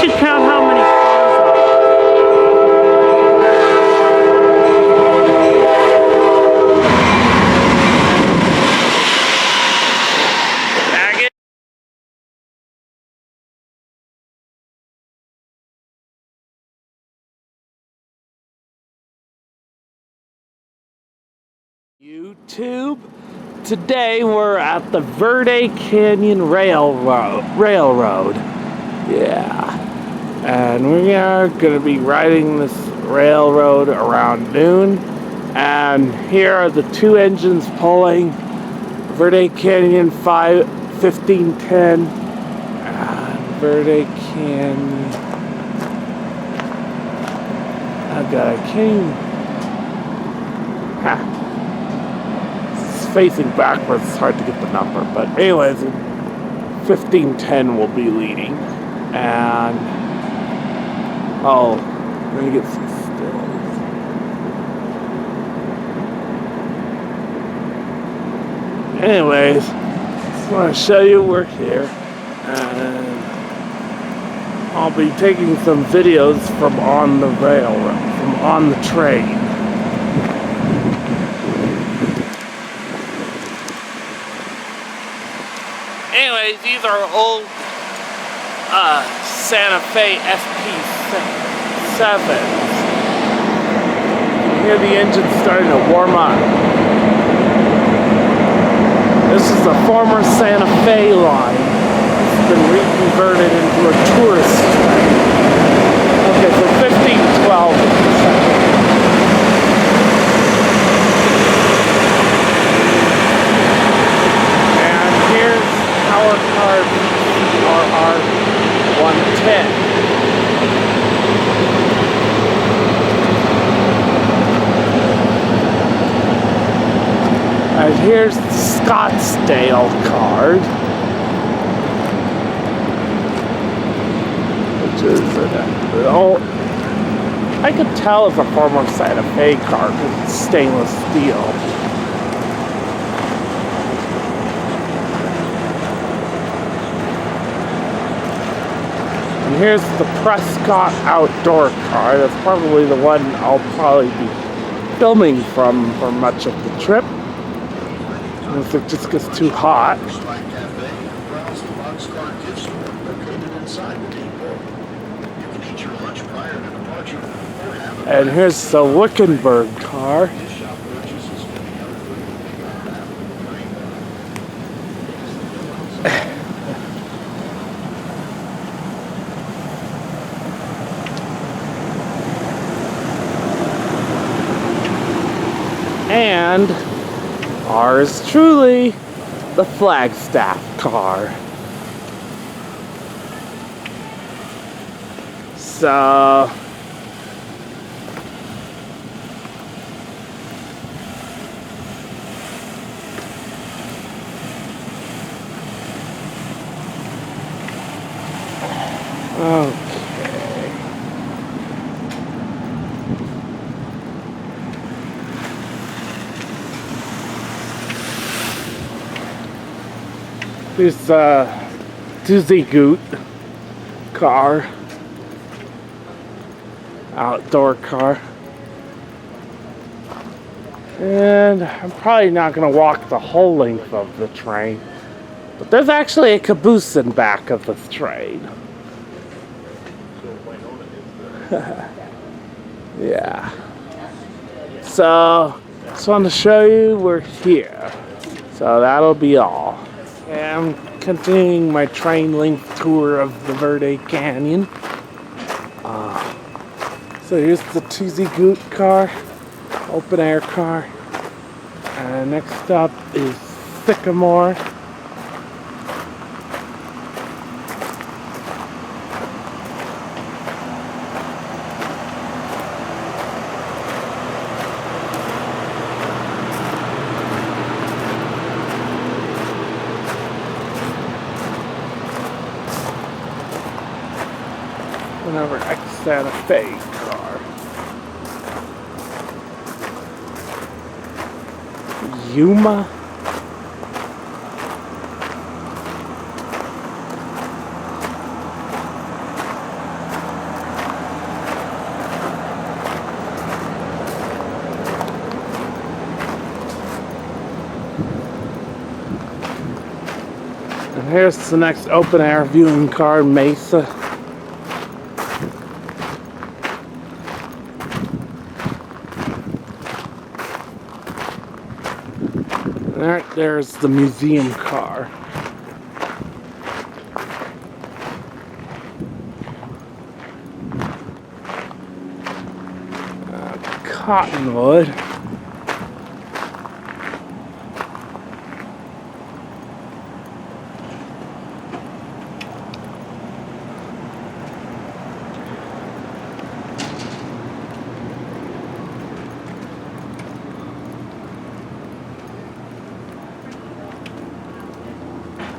don't you count how many cars are? YouTube. Today we're at the Verde Canyon Railroad. Yeah. And we are going to be riding this railroad around noon. And here are the two engines pulling Verde Canyon 1510 and Verde Canyon. Oh god, I can't even... facing backwards, it's hard to get the number, but anyways, 1510 will be leading, and I'm gonna get some stills. Anyways, just want to show you we're here, and I'll be taking some videos from on the railroad, from on the train. Anyways, these are old Santa Fe SP7s. You can hear the engine starting to warm up. This is a former Santa Fe line. It's been reconverted into a tourist train. Okay, so 1512 is the second. Our car RR 110. And here's the Scottsdale card, which is I could tell it's a former Santa Fe car because it's stainless steel. And here's the Prescott outdoor car. That's probably the one I'll probably be filming from for much of the trip, if it just gets too hot. And here's the Wickenburg car. And ours truly, the Flagstaff car. So okay. This Doozy Goot car, outdoor car, and I'm probably not going to walk the whole length of the train, but there's actually a caboose in back of this train. Yeah. So, just wanted to show you we're here. So that'll be all. I'm continuing my train length tour of the Verde Canyon. So here's the Toozy Goot car, open air car. And next up is Sycamore. Another ex-Santa Fe car. Yuma. Here's the next open air viewing car, Mesa. Alright, there's the museum car. Cottonwood.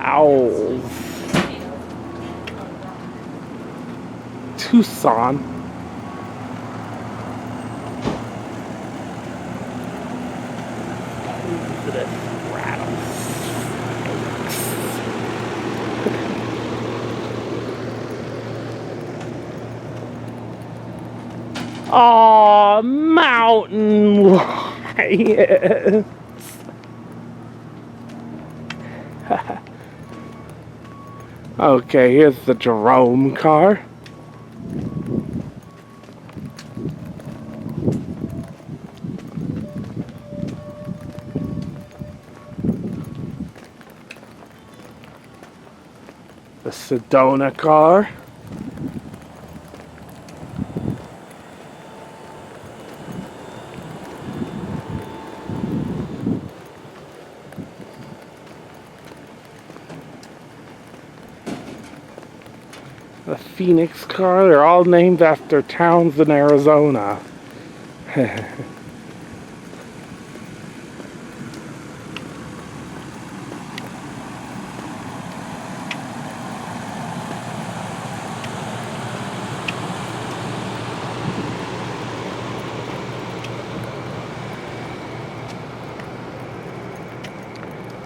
Owls. Tucson. Aw, mountain lions. Okay, here's the Jerome car. The Sedona car. The Phoenix car. They're all named after towns in Arizona.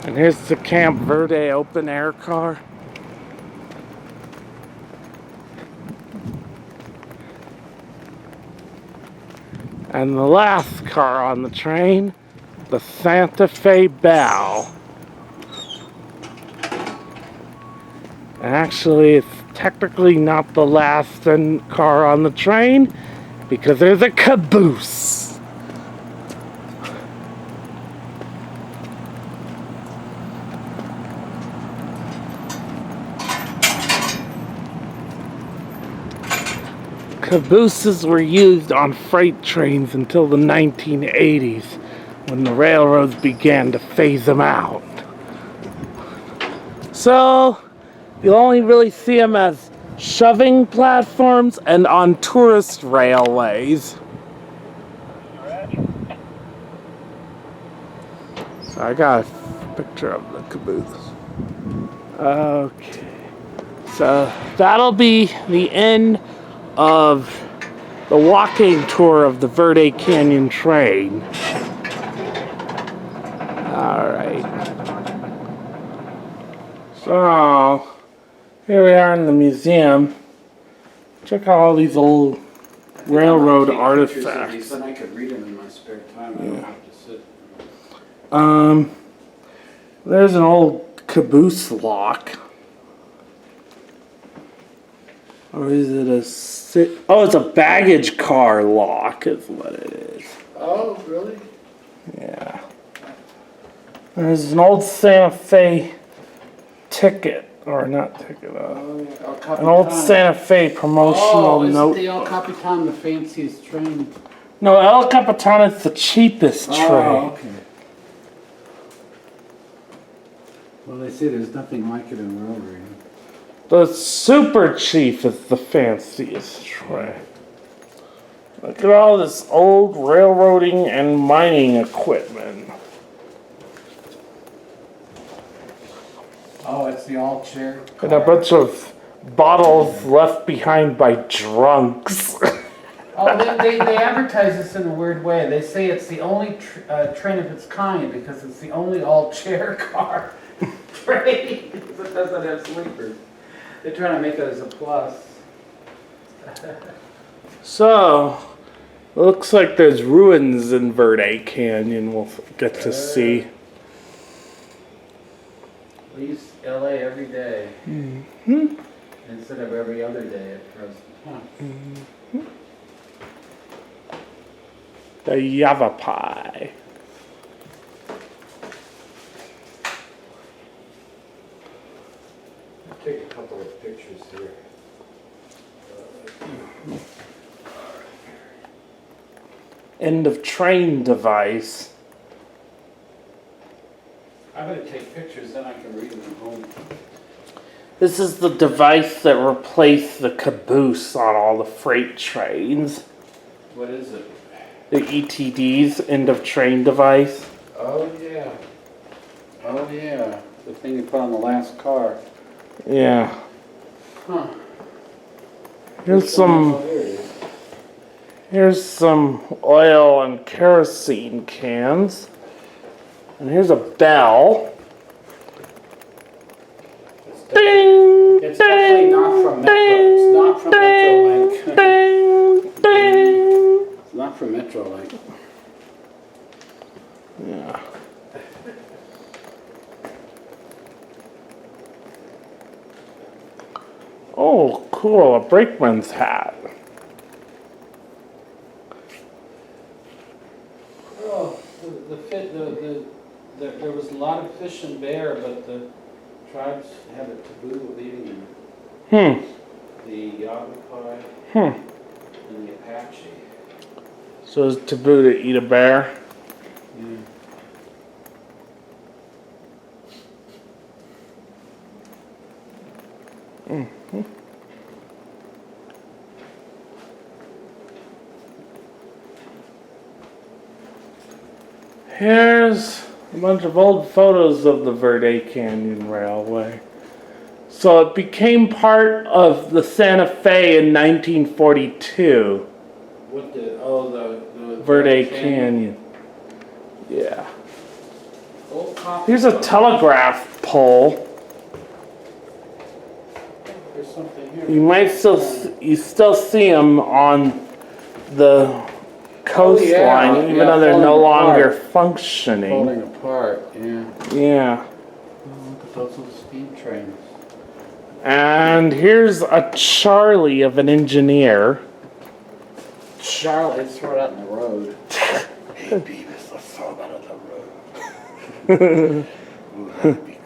And here's the Camp Verde open air car. And the last car on the train, the Santa Fe Belle. And actually, it's technically not the last car on the train because there's a caboose. Cabooses were used on freight trains until the 1980s, when the railroads began to phase them out. So, you'll only really see them as shoving platforms and on tourist railways. So I got a picture of the caboose. Okay. So that'll be the end of the walking tour of the Verde Canyon train. Alright. So, here we are in the museum. Check out all these old railroad artifacts. Then I could read them in my spare time. I don't have to sit. There's an old caboose lock. Or is it oh, it's a baggage car lock is what it is. Oh, really? Yeah. There's an old Santa Fe ticket, or not ticket, an old Santa Fe promotional notebook. The El Capitan the fanciest train? No, El Capitan is the cheapest train. Oh, okay. Well, they say there's nothing like it in railroading. The Super Chief is the fanciest train. Look at all this old railroading and mining equipment. Oh, it's the all-chair car. And a bunch of bottles left behind by drunks. Oh, they advertise this in a weird way. They say it's the only train of its kind because it's the only all-chair car train because it doesn't have sleepers. They're trying to make it as a plus. So, looks like there's ruins in Verde Canyon we'll get to see. These LA every day Mm-hmm. instead of every other day at present. Huh. Mm-hmm. The Yavapai. Take a couple of pictures here. End of train device. I'm gonna take pictures, then I can read them at home. This is the device that replaced the caboose on all the freight trains. What is it? The ETD's end of train device. Oh yeah. Oh yeah. The thing you put on the last car. Yeah. Huh. Here's some. Here's some oil and kerosene cans. And here's a bell. Ding! It's definitely not from Metro. It's not from Metrolink. Ding! Ding! It's not from Metrolink. Yeah. Oh, cool! A brakeman's hat. Oh, there was a lot of fish and bear, but the tribes have a taboo of eating them. The Yavapai and the Apache. So it's taboo to eat a bear? Yeah. Here's a bunch of old photos of the Verde Canyon Railway. So it became part of the Santa Fe in 1942. What the Verde Canyon. Yeah. Old copy. Here's a telegraph pole. There's something here. You still see them on the coastline, even though they're no longer functioning. Falling apart, yeah. Yeah. Oh, look at those little steam trains. And here's a Charlie of an engineer. Charlotte, let's throw it out in the road. Hey, Beavis, let's throw it out on the road. Ooh, that'd be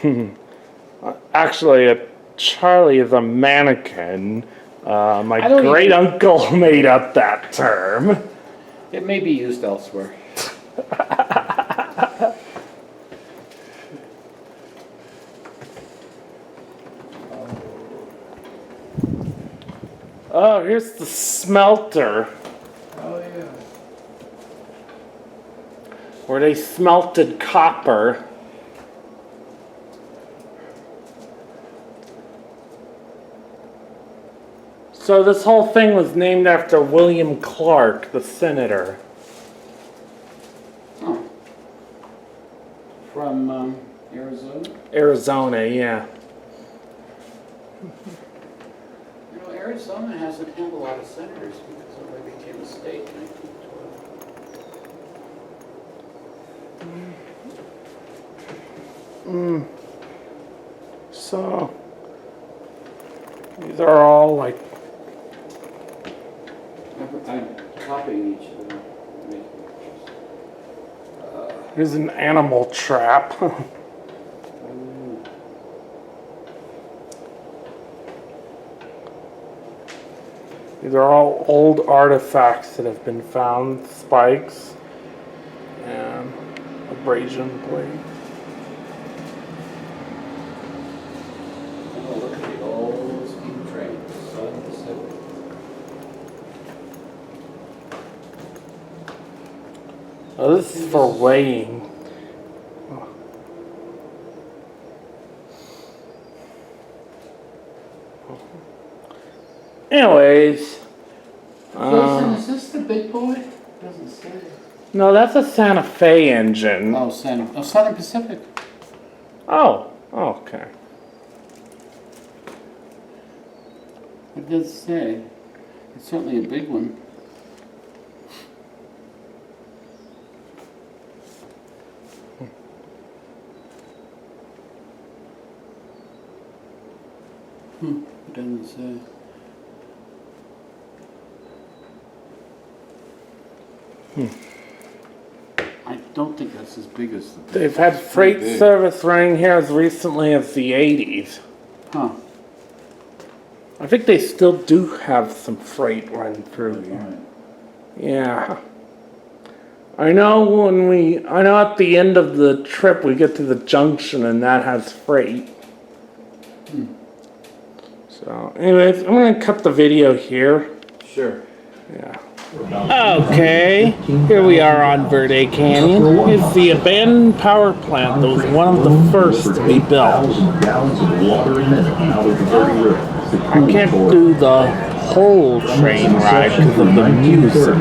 cool. Actually, a Charlie is a mannequin. My I don't great uncle made up that term. It may be used elsewhere. Oh, here's the smelter Oh, yeah. where they smelted copper. So this whole thing was named after William Clark, the senator. Oh. From Arizona? Arizona, yeah. You know, Arizona hasn't had a lot of senators because it only became a state in 1912. So these are all like I'm copying each of them. Making pictures. here's an animal trap. These are all old artifacts that have been found, spikes and abrasion plate. Oh, look at the old steam train, Southern Pacific. Oh, this is for weighing. Anyways, Jason, is this the big boy? Doesn't say. no, that's a Santa Fe engine. Oh, Southern Pacific. Oh, okay. It does say. It's certainly a big one. It doesn't say. I don't think that's as big as the. They've had freight service running here as recently as the 80s. Huh. I think they still do have some freight run through here. Right. Yeah. I know at the end of the trip we get to the junction and that has freight. So, anyways, I'm gonna cut the video here. Sure. Yeah. Okay, here we are on Verde Canyon. It's the abandoned power plant that was one of the first to be built. I can't do the whole train ride because of the music.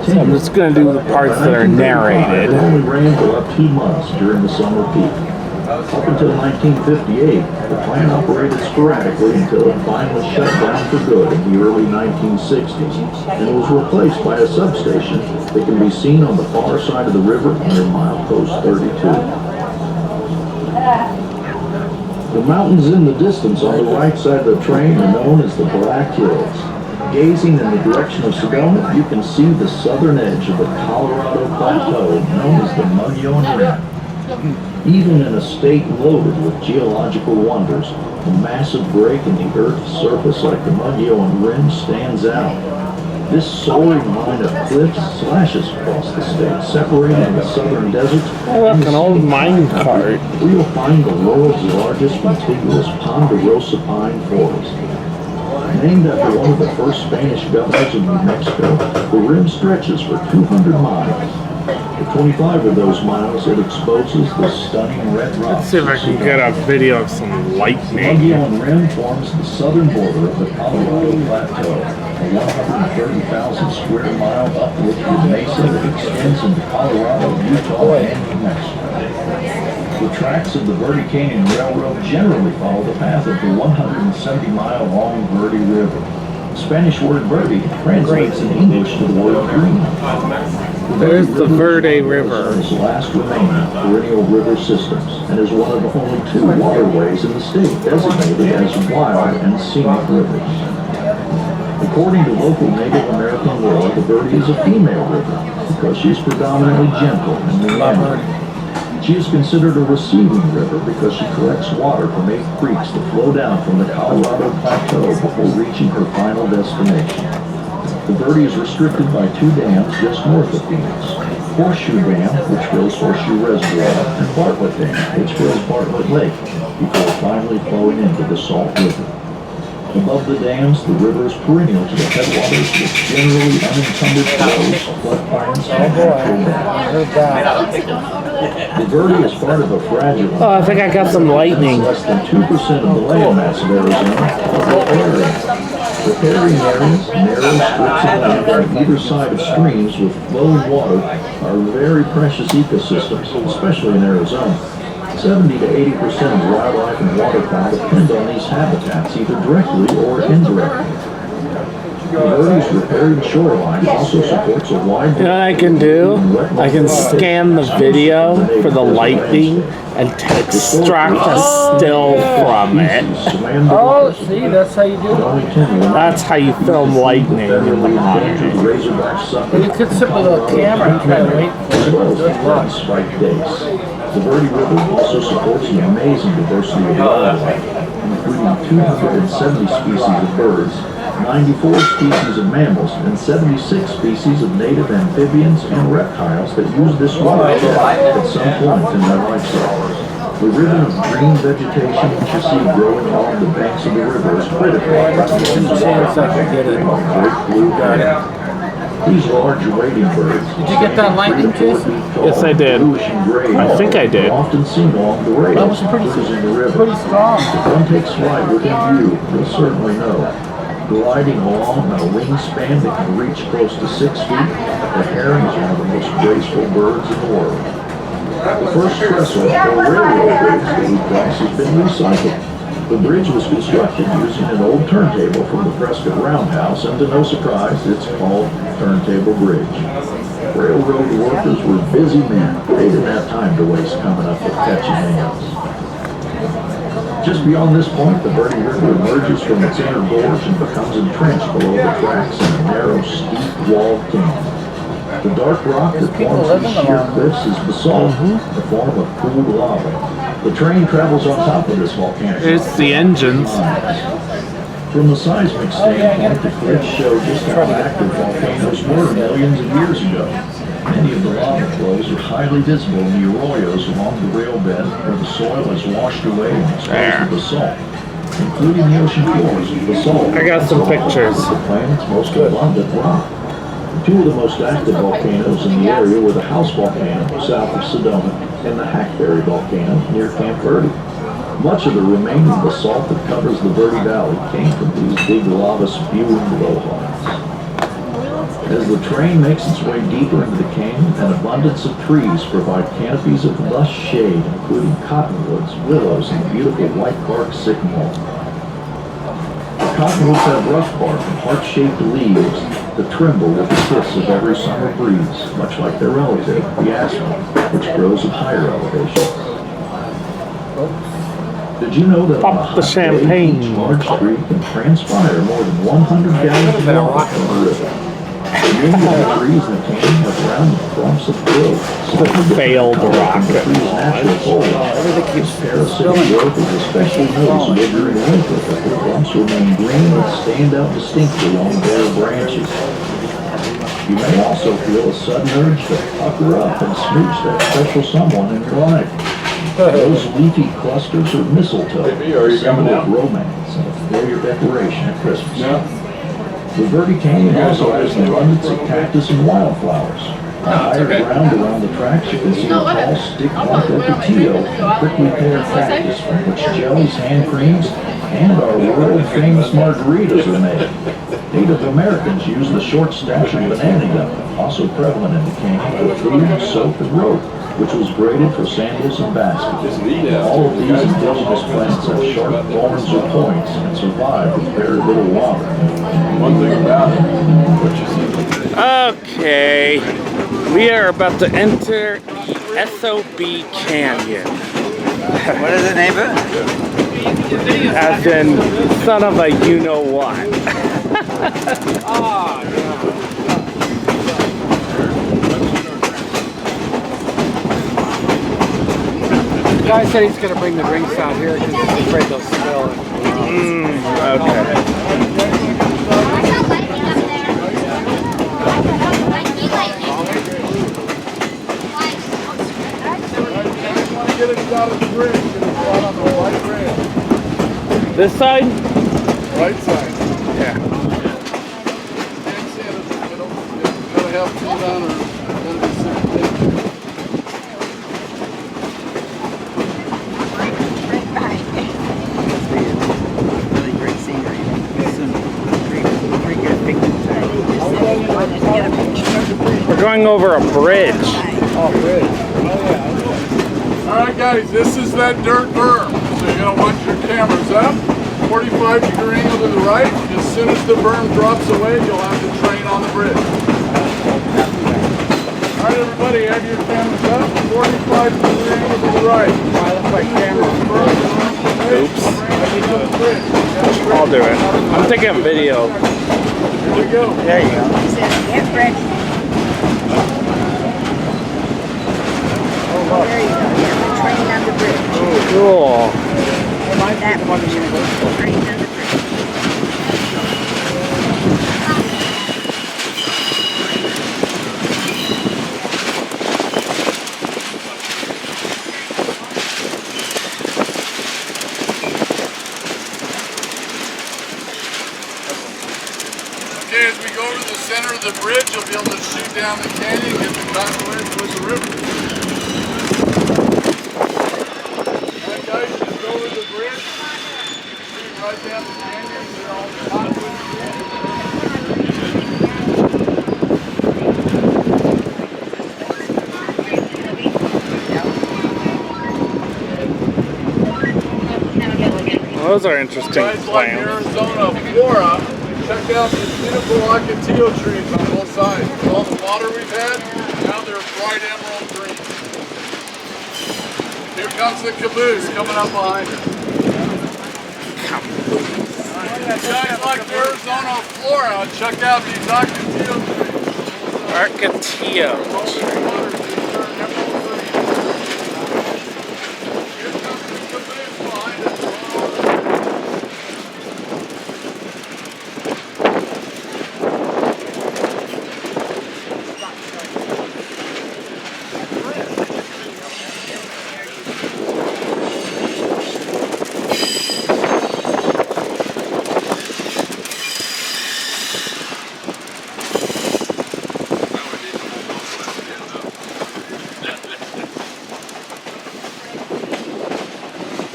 So I'm just going to do the parts that are narrated. Only ran for about 2 months during the summer peak. Up until 1958, the plant operated sporadically until it finally shut down for good in the early 1960s and was replaced by a substation that can be seen on the far side of the river near milepost 32. The mountains in the distance on the right side of the train are known as the Black Hills. Gazing in the direction of Sedona, you can see the southern edge of the Colorado Plateau known as the Mogollon Rim. Even in a state loaded with geological wonders, the massive break in the Earth's surface like the Mogollon Rim stands out. This soaring line of cliffs slashes across the state, separating the southern deserts. Oh, look, an old mine cart. Where you'll find the world's largest contiguous ponderosa pine forest. Named after one of the first Spanish governors of New Mexico, the rim stretches for 200 miles. For 25 of those miles, it exposes the stunning red rocks. Let's see if I can get a video of some lightning. Mogollon Rim forms the southern border of the Colorado Plateau, a 130,000 square mile uplifted mesa that extends into Colorado, Utah, and New Mexico. The tracks of the Verde Canyon Railroad generally follow the path of the 170-mile-long Verde River. The Spanish word verde translates in English to the word green. There's the Verde River. Is the last remaining perennial river systems and is one of only 2 waterways in the state designated as wild and scenic rivers. According to local Native American law, the Verde is a female river because she is predominantly gentle and meandering. She is considered a receiving river because she collects water from 8 creeks that flow down from the Colorado Plateau before reaching her final destination. The Verde is restricted by 2 dams just north of Phoenix. Horseshoe Dam, which fills Horseshoe Reservoir, and Bartlett Dam, which fills Bartlett Lake, before finally flowing into the Salt River. Above the dams, the river is perennial to the headwaters with generally unencumbered flows, floodplains, and natural dams. The Verde is part of a fragile. Oh, I think I got some lightning. Less than 2% of the landmass of Arizona is riparian areas, narrow strips of land on either side of streams with flowing water are very precious ecosystems, especially in Arizona. 70 to 80% of wildlife and waterfowl depend on these habitats, either directly or indirectly. The Verde's riparian shoreline also supports a wide. You know what I can do? I can scan the video for the lightning and extract a still from it. Oh, see, that's how you do it. That's how you film lightning in the monitor. You could sit with a camera and try to wait for it. Spike days. The Verde River also supports an amazing diversity of wildlife, including 270 species of birds, 94 species of mammals, and 76 species of native amphibians and reptiles that use this watershed at some point in their life cycle. The ribbon of green vegetation which you see growing along the banks of the river is critical. Great blue garden. These large wading birds. Did you get that lightning, Jason? Yes, I did. I think I did. Often seen along the rails. That was pretty strong. If one takes flight within view, you'll certainly know. Gliding along on a wingspan that can reach close to 6 feet, the heron is one of the most graceful birds in the world. The first trestle or railroad bridge that we cross has been recycled. The bridge was constructed using an old turntable from the Prescott Roundhouse, and to no surprise, it's called Turntable Bridge. Railroad workers were busy men. They didn't have time to waste coming up with catchy names. Just beyond this point, the Verde River emerges from its inner gorge and becomes entrenched below the tracks in a narrow, steep-walled canyon. The dark rock that forms these sheer cliffs is basalt, the form of cooled lava. The train travels on top of this volcanic Here's rock the engines. From the seismic standpoint, the cliffs show just how active volcanoes were millions of years ago. Many of the lava flows are highly visible in the arroyos along the rail bed where the soil is washed away and exposed to basalt, including the ocean floors of basalt. I got some pictures. The planet's most abundant rock. Two of the most active volcanoes in the area were the House Volcano south of Sedona and the Hackberry Volcano near Camp Verde. Much of the remaining basalt that covers the Verde Valley came from these big lava spewing blowholes. As the train makes its way deeper into the canyon, an abundance of trees provide canopies of lush shade, including cottonwoods, willows, and beautiful white-bark sycamore. Cottonwoods have rough bark and heart-shaped leaves that tremble with the kiss of every summer breeze, much like their relative, the aspen, which grows at higher elevations. Did you know that on a Pop the hot champagne. day, each large tree can transpire more than 100 gallons of water from the river? Many of the trees in the canyon have round clumps of growth. Failed rocket Everything keeps parasitic growth is especially noticeable during winter, but the clumps remain green and stand out distinctly on bare branches. You may also feel a sudden urge to pucker up and smooch that special someone in your life. Those leafy clusters are mistletoe, a symbol of romance and a familiar decoration at Christmas. The Verde Canyon also has an abundance of cactus and wildflowers. On higher ground around the tracks, you can see a tall stick-like ocotillo and prickly pear cactus from which jellies, hand creams, and our world-famous margaritas are made. Native Americans use the short-statured banana yucca, also prevalent in the canyon, for food, soap, and rope, which was braided for sandals and baskets. All of these indigenous plants have sharp thorns or points and survive with very little water. One thing about it, Okay, we are about to enter SOB Canyon. What is the name of it? As in, son of a you-know-what. The guy said he's going to bring the drinks out here because he's afraid they'll spill. Okay. Get it out of the bridge, get it out on the right rail. This side? Right side. Yeah. Can't see it, you know, you gotta have feet on or gotta be sitting. Really great scenery. Some pretty good pictures. We're going over a bridge. Oh, bridge. Oh, yeah. Alright guys, this is that dirt berm. So you're gonna watch your cameras up. 45-degree angle to the right. As soon as the berm drops away, you'll have the train on the bridge. Alright everybody, have your cameras up. 45-degree angle to the right. I look like camera. Oops. I'll do it. I'm taking a video. Here we go. There you go. Get ready. There you go. Yeah, the train on the bridge. Cool. That one. Train on the bridge. Okay, as we go to the center of the bridge, you'll be able to shoot down the canyon and get the convoy towards the river. Alright guys, just go over the bridge. Shoot right down the canyon. They're all the convoys. Those are interesting Guys like plants. Arizona, Flora, check out these beautiful ocotillo trees on both sides. With all the water we've had, now they're bright emerald green. Here comes the caboose coming up behind us. guys like Arizona flora, check out these Ocotillo trees. Arcatillo.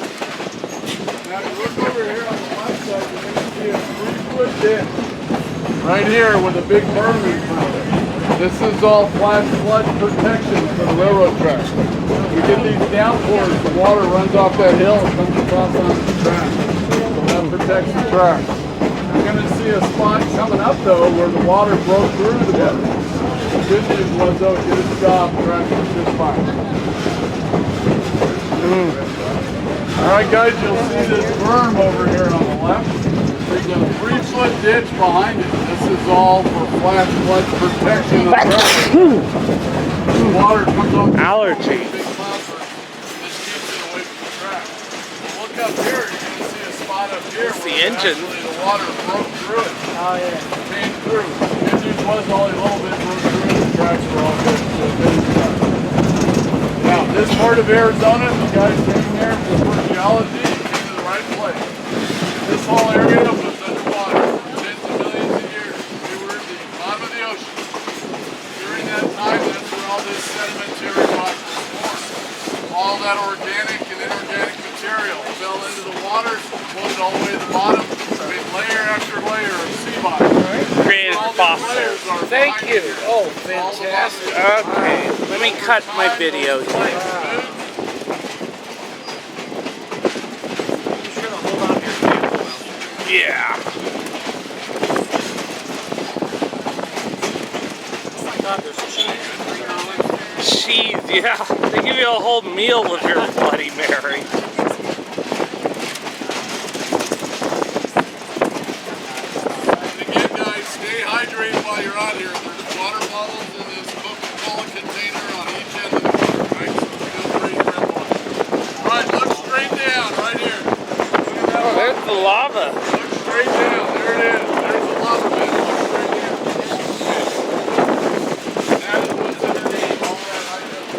Now, if you look over here on the left side, you're going to see a 3-foot ditch. Right here with a big berm in front of it. This is all flash flood protection for the railroad tracks. We get these downpours, the water runs off that hill and comes across onto the track. So that protects the track. You're going to see a spot coming up though where the water broke through the berm. The good news was though, it did its job, the track was just fine. Alright guys, you'll see this berm over here on the left. There's a 3-foot ditch behind it. This is all for flash flood protection of traffic. The water comes over Allergy. big cloudburst. This keeps it away from the track. Look up here, you're going to see a spot up here It's the where engine. actually the water broke through it. Oh, yeah. Came through. The good news was only a little bit broke through. The tracks were all good. So good. Now, this part of Arizona, if you guys came here for geology, you came to the right place. This whole area was underwater for tens of millions of years. We were at the bottom of the ocean. During that time, that's where all this sedimentary rock was formed. All that organic and inorganic material fell into the water, floated all the way to the bottom, made layer after layer of sea bottom. Created All these fossils. layers are Thank behind you. here. Oh, All the fantastic. Okay, let me cut my video here. You should have hold on to your camera. Yeah. Oh my God, there's cheese. Cheese, yeah. They give you a whole meal with your Bloody Mary. And again, guys, stay hydrated while you're out here. There's water bottles in this Coca-Cola container on each end of the boat, right? So feel free to grab one. Right, look straight down, right here. Look at that Oh, water. there's the lava. Look straight down. There it is. There's the lava bed. Look straight down. That is what's underneath all that hydrogen.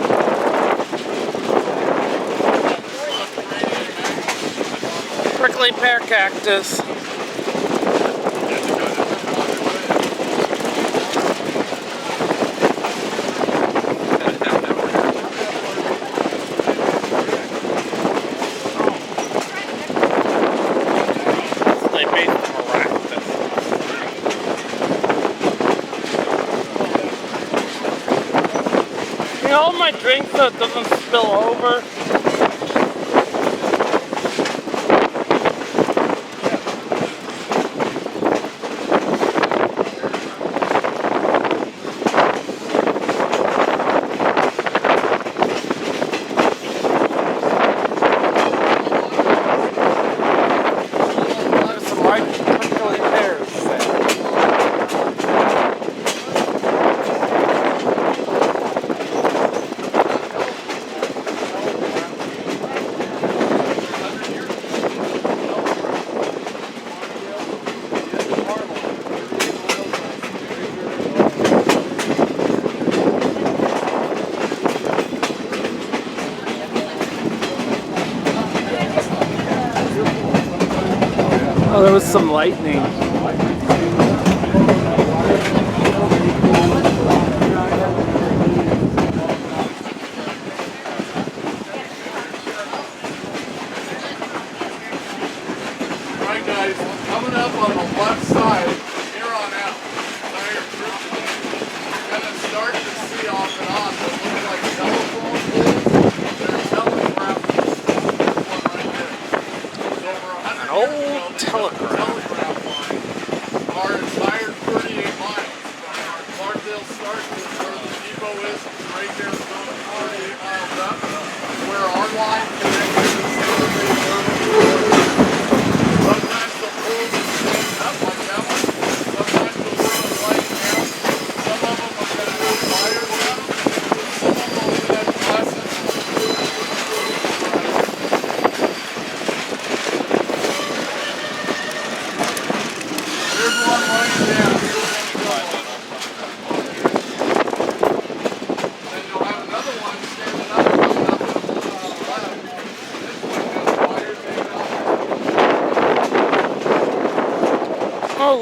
Prickly pear cactus. They made from arachis. Can you hold my drink so it doesn't spill over? There's some white prickly pears there. Oh, there was some lightning. Right, guys, coming up on the left side, from here on out, entire group, you're going to start to see off and on what look like telephone poles. They're telegraph poles. There's one right there. It's over 100 An old years ago, they built a telegraph. telegraph line. Our entire 38 miles from our Clarkdale start to where the depot is, right there, going 38 miles up, where our line connects to the Sometimes the poles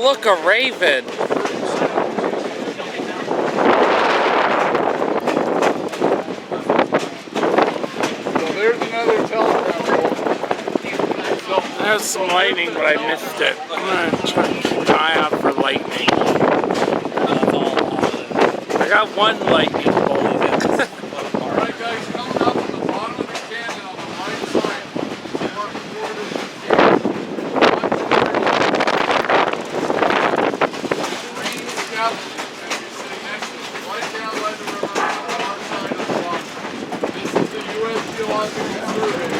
look, a raven. So there's another telegraph pole. So There's some lightning, but I missed it. I'm gonna try to keep an eye out for lightning. I got one lightning bolt. alright guys, coming up at the bottom of the canyon on the right side. Mark forward as you can. Green scaffolding is going to be sitting next to it, right down by the river on the far side of the bottom. This is the U.S. Geological Survey.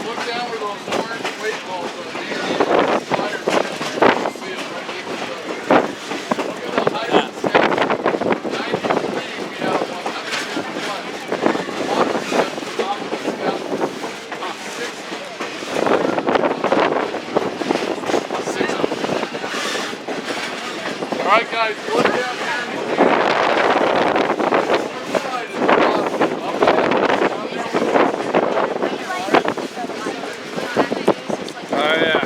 Look down where those orange weight balls are. These are the sliders. You can see it right here. Look at the height of the scaffolding. 93, we have 101. Water is at the top of the scaffolding. 60. Alright guys, look down here. Oh yeah.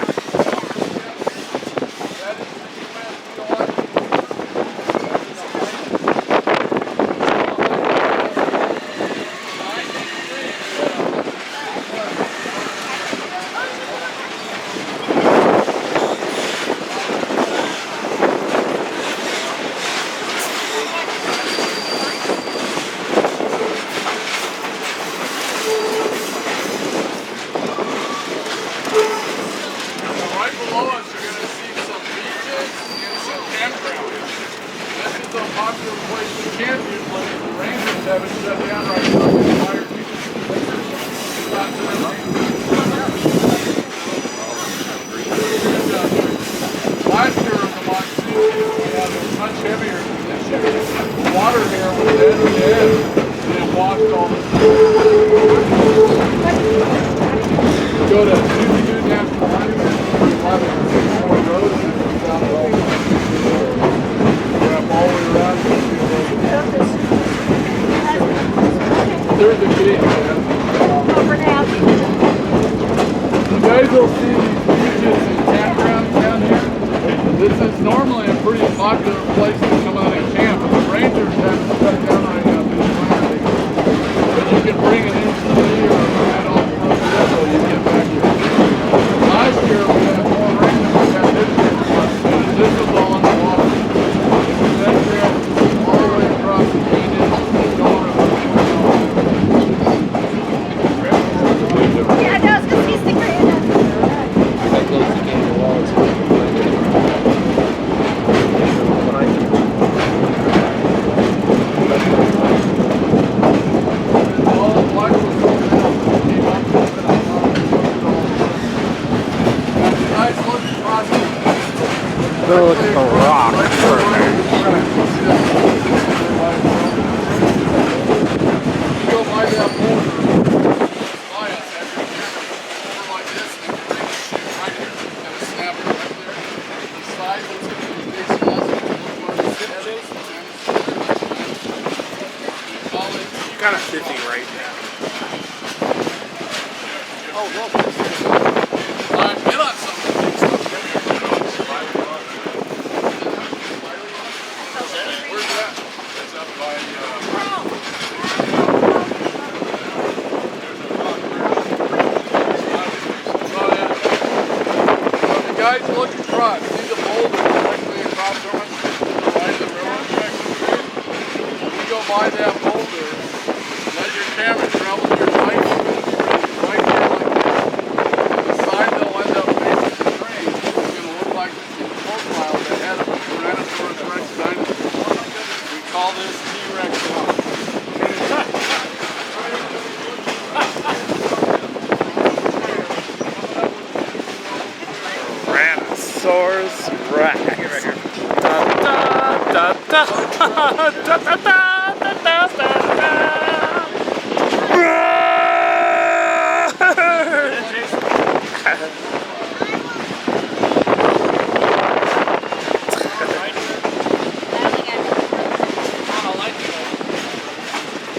Right below us, you're going to see some beaches and some campgrounds. This is a popular place to camp usually. The rangers have it shut down right now. They fire people. Last year in the monsoon, we had a much heavier condition. The water here was dead and dead. And it washed all this. Go to 52 National Highway, 11 more roads, and it comes out all the way. Wrap all the way around. There's the gate, man. You guys will see these beaches and campgrounds down here. This is normally a pretty popular place to come out and camp. The rangers have to shut down right now this winter. But you can bring an ATV or head off the vehicle, you get back here. Last year we had more rain than we had this year. This was all in the water. That trail all the way across the canyon. Yeah, no, it's gonna be sticker in it. All the lights were going down. Came up and opened up. Nice looking project. Look at the rock. You go by that boulder, fly us every camera over like this, and you can shoot right here. And a snap it right there. The side that's going to be facing us, look where the sit is. Kind of busy right now. Oh, look. Get on some of the big stuff. Where's that? That's up by, So if you guys look across, see the boulder directly across from us, to the right of the railroad track? You go by that boulder, let your camera travel your light, right here like this. The side they'll end up facing the train is going to look like this in profile the head of a Tyrannosaurus Rex dinosaur. We call this T-Rex rock. Tyrannosaurus Rex. Da da da da da da da da da da.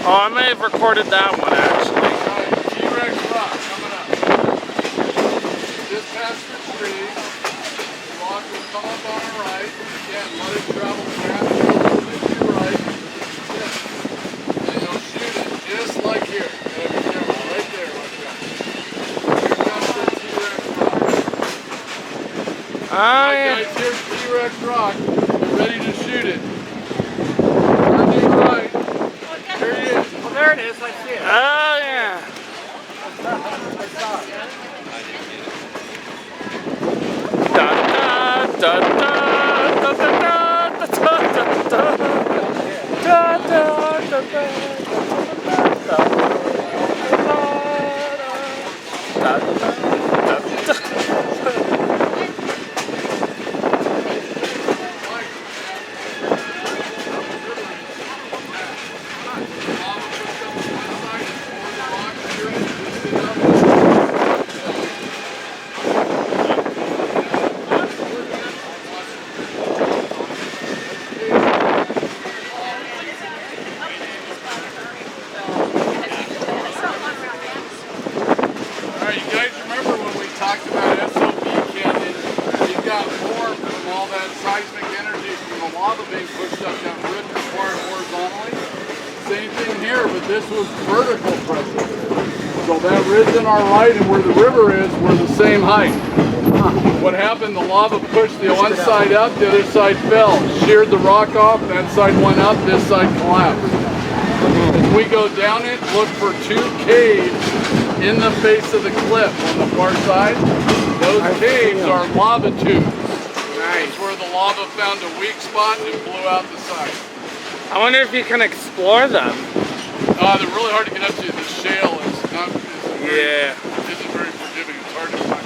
Oh, I may have recorded that one actually. T-Rex rock coming up. Just past the tree. come up on our right. Again, let it travel fast. A little bit to your right. And you'll shoot it just like here. Right there, like that. Here comes the T-Rex rock. Oh, Alright yeah. guys, here's T-Rex rock. Get ready to shoot it. Turn to your right. There he is. Well, there it is. I see it. Oh, yeah. Da, da, da, da, da, da, da, da, da, da, da, da, Alright, you guys remember when we talked about SOB Canyon? You got more from all that seismic energy from the lava being pushed up that ridge required horizontally. Same thing here, but this was vertical pressure. So that ridge on our right and where the river is were the same height. What happened, the lava pushed the one side up, the other side fell. Sheared the rock off, that side went up, this side collapsed. As we go down it, look for two caves in the face of the cliff on the far side. Those caves are lava tubes. That's where the lava found a weak spot and blew out the side. I wonder if you can explore them. They're really hard to get up to. The shale is not, Yeah. isn't very forgiving. It's hard to find.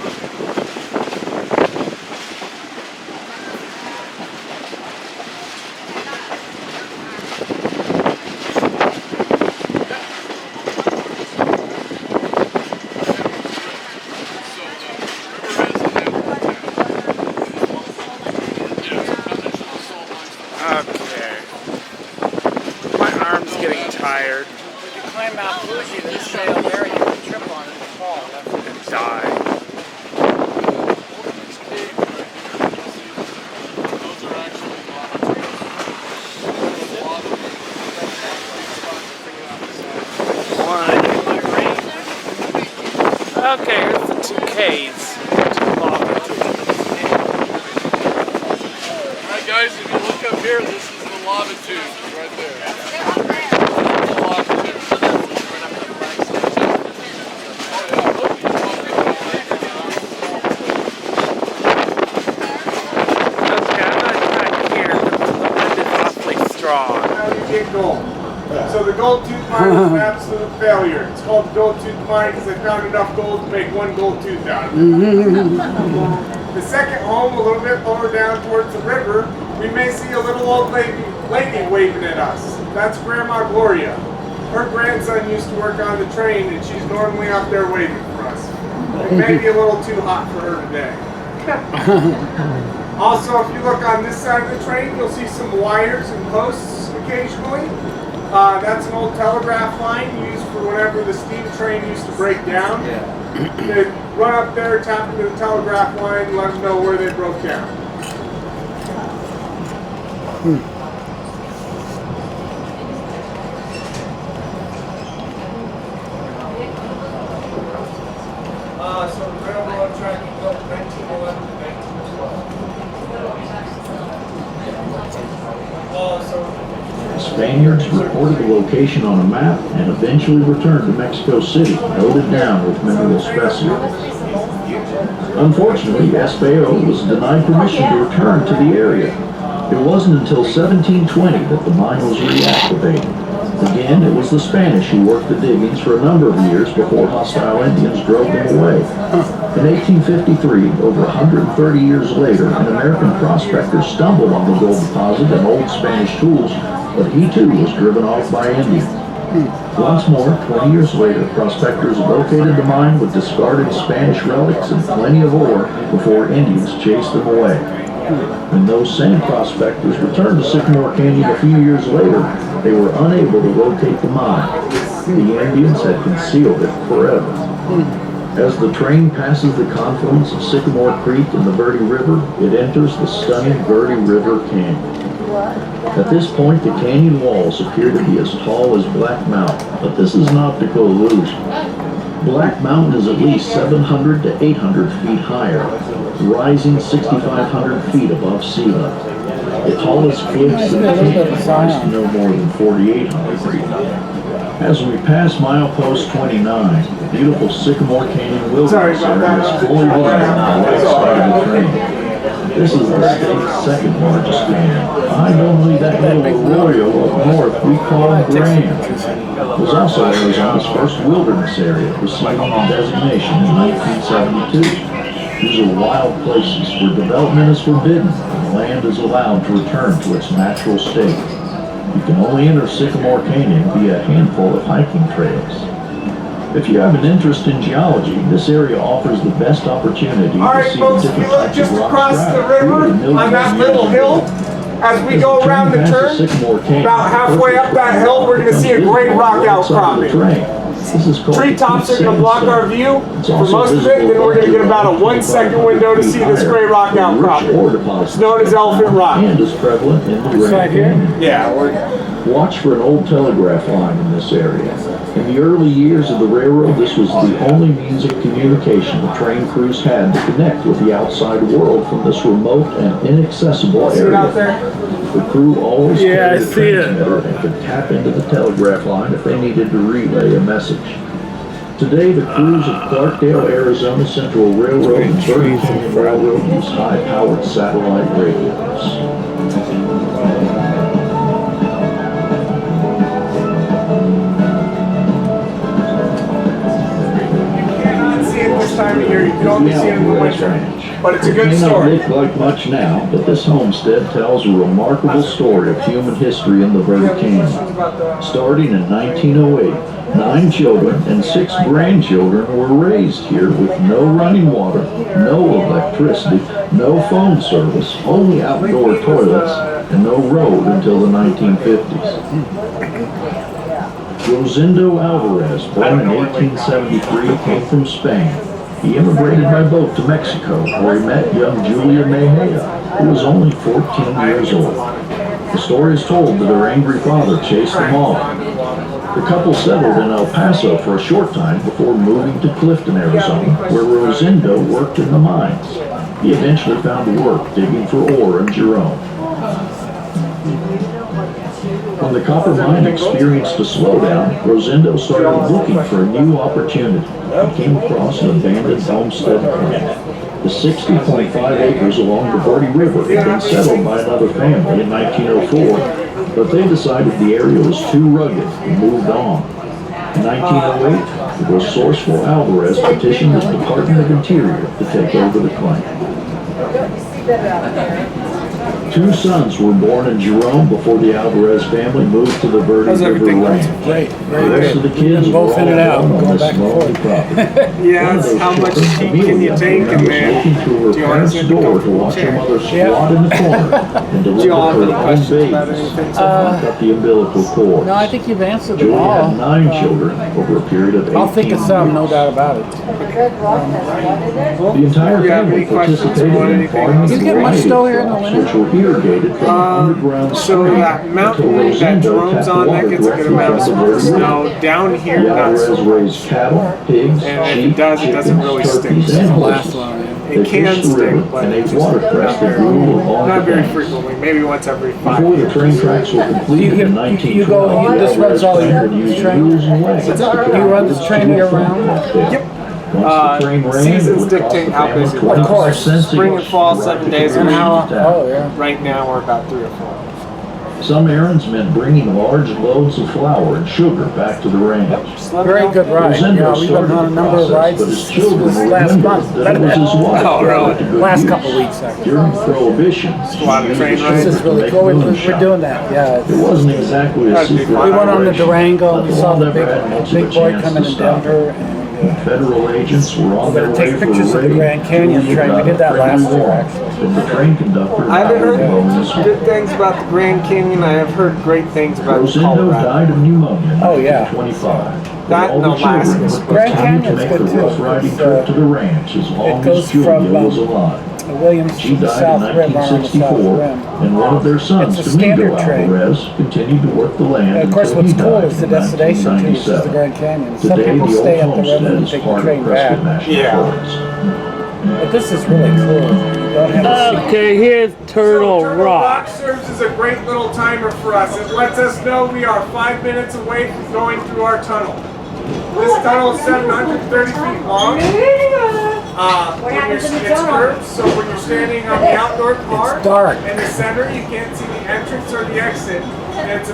Okay. My arm's getting tired. If you climb Mount Fuji, there's shale there. You can trip on it and fall. That's what And die. Those are actually lava. One. Okay, here's the two caves. Two lava tubes. Alright guys, if you look up here, this is the lava tube right there. The lava tube. Okay, I'm gonna try here. The wind is awfully strong. How do you get gold? So the gold tooth mine is an absolute failure. It's called the gold tooth mine because they found enough gold to make one gold tooth out of it. The second home, a little bit lower down towards the river, we may see a little old lady waving at us. That's Grandma Gloria. Her grandson used to work on the train and she's normally out there waving for us. It may be a little too hot for her today. Also, if you look on this side of the train, you'll see some wires and posts occasionally. That's an old telegraph line used for whenever the steam train used to break down. They'd run up there, tap into the telegraph line, let them know where they broke down. So the railroad track was built 1911 to 1912. The Spaniards reported the location on a map and eventually returned to Mexico City, noted down with mineral specimens. Unfortunately, Espejo was denied permission to return to the area. It wasn't until 1720 that the mine was reactivated. Again, it was the Spanish who worked the diggings for a number of years before hostile Indians drove them away. In 1853, over 130 years later, an American prospector stumbled on the gold deposit and old Spanish tools, but he too was driven off by Indians. Once more, 20 years later, prospectors located the mine with discarded Spanish relics and plenty of ore before Indians chased them away. When those same prospectors returned to Sycamore Canyon a few years later, they were unable to locate the mine. The Indians had concealed it forever. As the train passes the confluence of Sycamore Creek and the Verde River, it enters the stunning Verde River Canyon. At this point, the canyon walls appear to be as tall as Black Mountain, but this is an optical illusion. Black Mountain is at least 700 to 800 feet higher, rising 6,500 feet above sea level. The tallest cliffs in the canyon rise to no more than 4,800 feet. As we pass milepost 29, the beautiful Sycamore Canyon wilderness area is fully lighted on the left side of the train. This is the state's second largest canyon. Behind only that little arroyo up north we call Grand. It was also Arizona's first wilderness area, receiving the designation in 1972. These are wild places where development is forbidden and land is allowed to return to its natural state. You can only enter Sycamore Canyon via a handful of hiking trails. If you have an interest in geology, this area offers the best opportunity All to right, see folks, the we different look types just of rocks across the throughout river on that little hill. As we go around the turn, about halfway up that hill, we're going to see a great rock outcropping. Treetops are going to block our view for most of it, then we're going to get about a 1 second window to see this great rock outcropping. It's known as Elephant Rock. And is prevalent in the Grand Canyon. Yeah, Watch for an old telegraph line in this area. In the early years of the railroad, this was the only means of communication the train crews had to connect with the outside world from this remote and inaccessible see it out area. there? The crew always carried a I see it. transmitter and could tap into the telegraph line if they needed to relay a message. Today, the crews of Clarkdale, Arizona Central Railroad and Verde Canyon Railroad use high-powered satellite radios. This time of year, you can only see it in the winter, but it's a good It may not story. look like much now, but this homestead tells a remarkable story of human history in the Verde Canyon. Starting in 1908, 9 children and 6 grandchildren were raised here with no running water, no electricity, no phone service, only outdoor toilets, and no road until the 1950s. Rosendo Alvarez, born in 1873, came from Spain. He immigrated by boat to Mexico, where he met young Julia Mejia, who was only 14 years old. The story is told that her angry father chased them off. The couple settled in El Paso for a short time before moving to Clifton, Arizona, where Rosendo worked in the mines. He eventually found work digging for ore in Jerome. When the copper mine experienced a slowdown, Rosendo started looking for a new opportunity. He came across an abandoned homestead camp. The 60.5 acres along the Verde River had been settled by another family in 1904, but they decided the area was too rugged and moved on. In 1908, the resourceful Alvarez petitioned the Department of Interior to take over the claim. 2 sons were born in Jerome before the Alvarez family moved to the Verde River Range. Great, The rest of the kids both were in and out, all born on going this back and lonely forth. property. Yeah, it's how much heat can you take in was there? looking through her Do you want parents' to sit door to comfortable watch her chair? mother squat in the corner and Do you deliver all have her any own questions about babies. anything? Cut the umbilical cord. No, I think you've answered them Julia all. had 9 children over a period of 18 I'll think of some, no doubt about it. The entire Do you have family any questions participated about in anything farming else? You get much snow here in the winter? which were irrigated from an underground So stream that mountain until that Rosendo Jerome's tapped on, that water gets a good directly amount from the of Verde River. snow. Down here, The not Alvarez so raised cattle, pigs, And if it sheep, does, it doesn't chickens, really turkeys, stink. and The last horses. one, yeah. They It can fished the stink, river but and ate just watercress that grew along not the very banks. frequently, maybe once every 5 Before the years. train tracks were completed in 1912, you go- this runs all Alvarez year, would use train? mules and wagons to carry You run this goods train to and year from round? Clarkdale. Yep. Once the train ran, it Seasons would cost dictate the how family busy we 25 are. Of course. cents Spring and each fall, to 7 ride days the a And week. train how, to town. oh yeah. Right now, we're about 3 or 4. Some errands meant bringing large loads of flour and sugar back to the ranch. Just let me Very know. good ride. Rosendo Yeah, we've been started on a the number of process, rides but his this children last remembered month. that it was his wife Oh, that really? brought it to good Last use. couple weeks, actually. During Prohibition, A lot of train she rides. This is used really to make cool. We're moonshine. doing that. Yeah. It wasn't exactly a That'd be secret fun. We went on the operation, Durango. but We the saw law the never had much of a big boy chance coming to in stop it. Denver. And, Federal agents were on We're their gonna way take for pictures of the raid. Grand Canyon train. We did that last year, actually. From the train conductor, I haven't Howard heard Bonus. good things about the Grand Canyon. I have heard great things about Rosendo Colorado. died of pneumonia in Oh, yeah. 1925. That all and the children Alaska's would Grand continue to Canyon's make good the too, rough riding it's, trip to the ranch as long goes as Julia from, was alive. Williams She to the died South in Rim, on the South 1964, Rim. and one of their sons, It's a Domingo standard train. Alvarez, continued to work the land And of course, until he what's cool died is the in destination too, which is the 1997. Grand Canyon. Some Today, people the stay old up the river homestead and is take the part of train Prescott back. National Yeah. Forest. But this is really cool. You don't have to see. Okay, here's Turtle So Rock. serves as a great little timer for us. It lets us know we are 5 minutes away from going through our tunnel. This tunnel is 730 feet long. It's curved, so when you're standing on the outdoor car It's dark. in the center, you can't see the entrance or the exit. And it's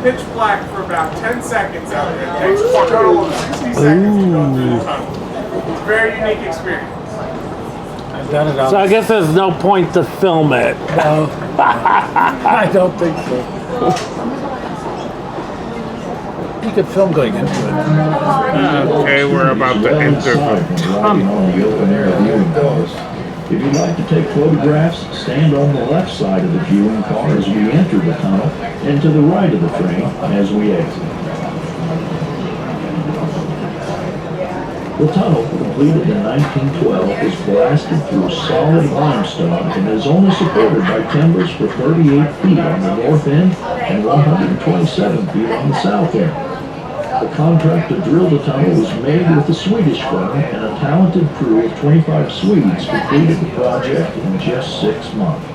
pitch black for about 10 seconds out here. It takes a total of 60 seconds to go through the tunnel. It's a very unique experience. I've done it on. So I guess there's no point to film it. No, I don't think so. You could film going into it. Okay, we're about to Well enter inside the when riding tunnel. on the open air viewing cars. If you'd like to take photographs, stand on the left side of the viewing car as we enter the tunnel, and to the right of the train as we exit. The tunnel, completed in 1912, was blasted through solid limestone and is only supported by timbers for 38 feet on the north end and 127 feet on the south end. The contract to drill the tunnel was made with a Swedish firm, and a talented crew of 25 Swedes completed the project in just 6 months.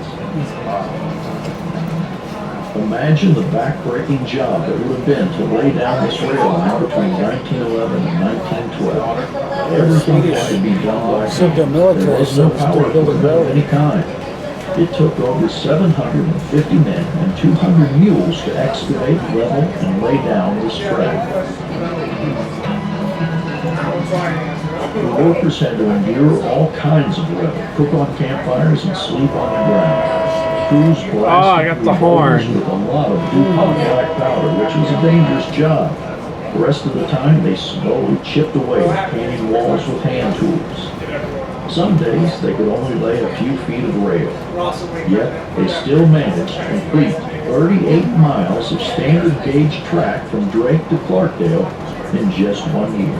Imagine the back-breaking job it would have been to lay down this rail line between 1911 and 1912. Everything had to be done by So the hand. military There was no service power to build a equipment of railroad. any kind. It took over 750 men and 200 mules to excavate, level, and lay down this track. The workers had to endure all kinds of weather, cook on campfires, and sleep on the ground. Crews blasted I got the through boulders horn. with a lot of DuPont black powder, which was a dangerous job. The rest of the time, they slowly chipped away, painting walls with hand tools. Some days, they could only lay a few feet of rail. Yet, they still managed to complete 38 miles of standard gauge track from Drake to Clarkdale in just 1 year.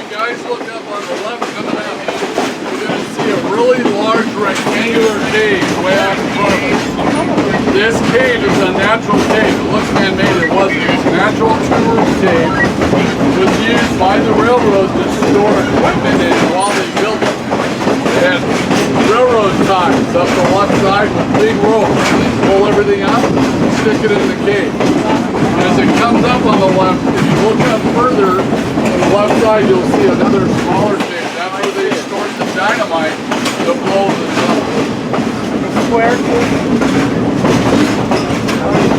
Guys, look up on the left coming out. You're going to see a really large rectangular cave way out in front of us. This cave is a natural cave. It looks man-made. It wasn't. It's a natural two-room cave. It was used by the railroad to store equipment in while they built it. They had railroad ties up the left side with big rope. Pull everything up, stick it in the cage. As it comes up on the left, if you look up further, on the left side you'll see another smaller cage. That's where they stored the dynamite to blow the top. Square.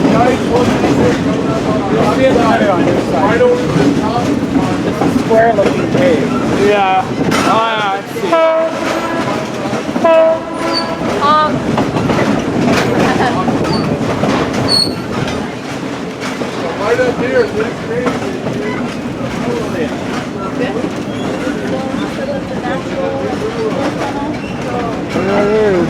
Guys, look at this coming up on the left side. On this side. Right over the top. It's a square looking cave. Yeah. Oh, yeah, I see. Right up here, this cage. There it is.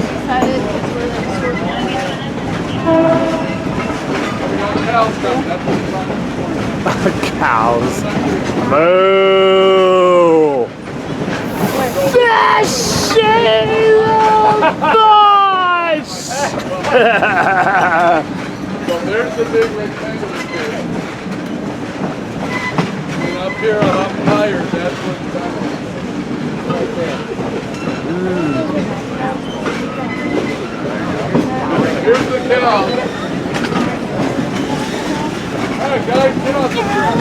Cows. Moo! Fishing bush! So there's the big rectangular cage. And up here on up higher, that's what's happening. Right there. Here's the cow. Alright guys, get on the track.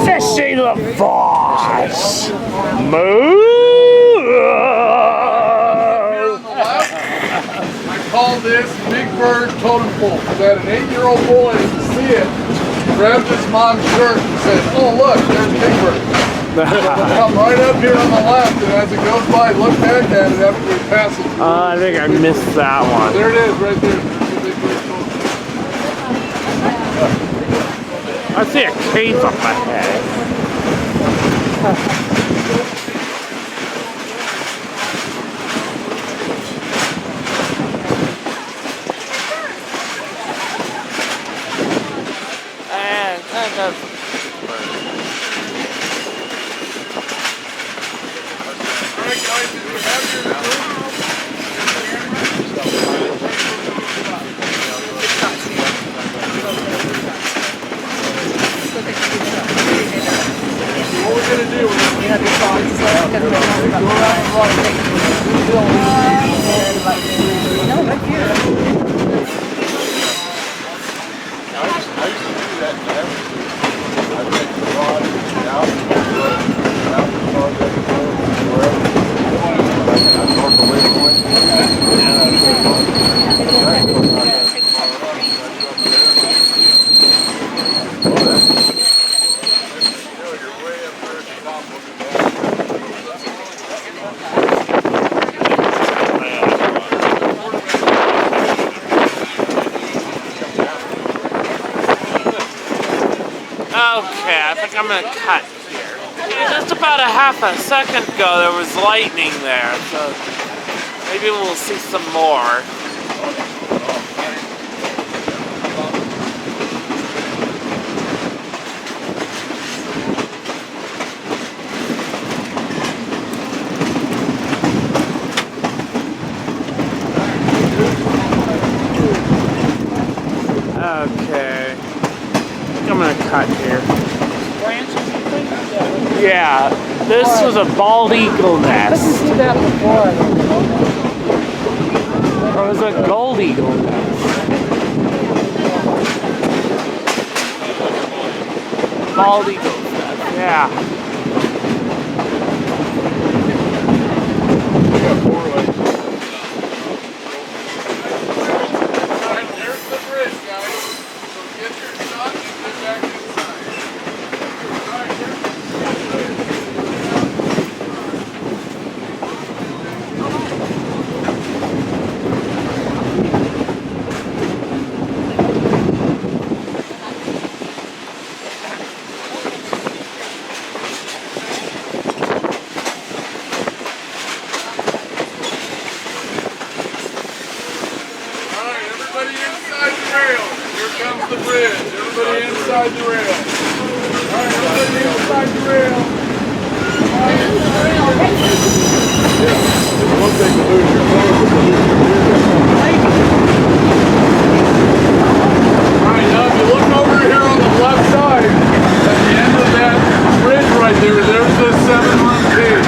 Fishing the bush! Moo! I call this Big Bird Totem Pole. I had an 8-year-old boy to see it, grabbed his mom's shirt and said, oh look, there's Big Bird. It'll come right up here on the left, and as it goes by, look back at it after we pass it. I think I missed that one. There it is, right there. There's the Big Bird Totem Pole. I see a cave up ahead. And kind of. Alright guys, did you have your what we're going to do is Okay, I think I'm gonna cut here. Just about a half a second ago there was lightning there, so maybe we'll see some more. Okay. I'm gonna cut here. Yeah, this was a bald eagle nest. I see that before. Or it was a gold eagle nest. Bald eagle nest, yeah. Alright, there's the bridge, guys. So get your shot and get back inside. Alright, here's the everybody inside the rail. Here comes the bridge. Everybody inside the rail. Alright, everybody inside the rail. One thing to lose your phone, but to lose your Alright, now if you look over here on the left side, at the end of that bridge right there, there's the 7-room cage.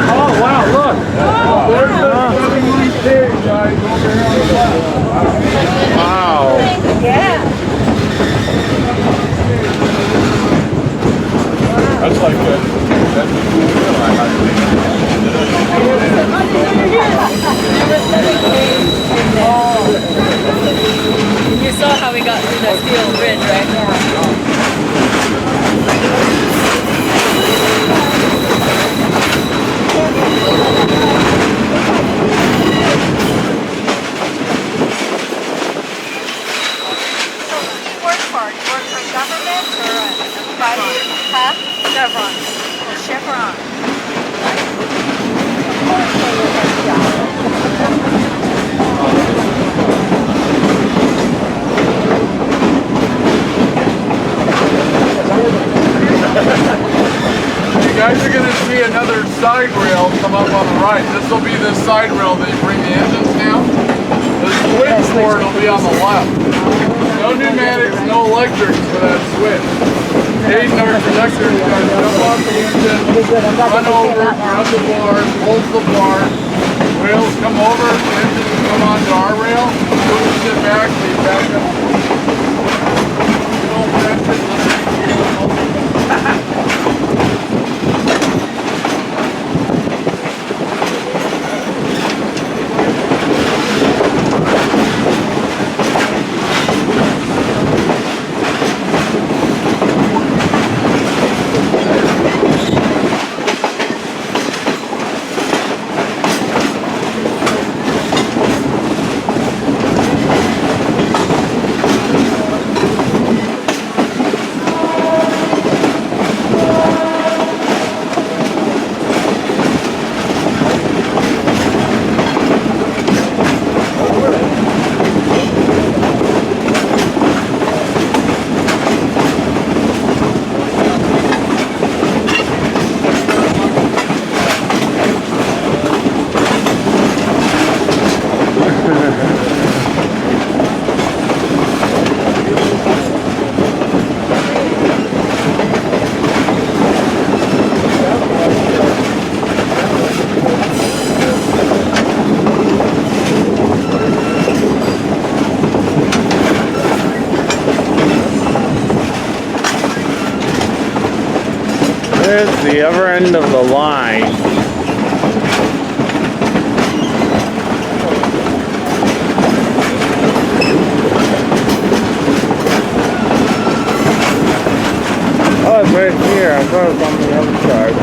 Oh wow, look. You saw how we got through the steel bridge, right? Work for? You work for government or a private? Huh? Chevron. Chevron. You guys are going to see another side rail come up on the right. This will be the side rail that you bring the engines down. The switch for it will be on the left. No pneumatics, no electrics for that switch. Hayden, our conductor, is going to jump off the engine, run over, grab the bars, hold the bar. Rails come over, the engines come onto our rail. Push it back, they back up. You don't press it, There's the other end of the line. Oh, it's right here. I thought it was on the other side.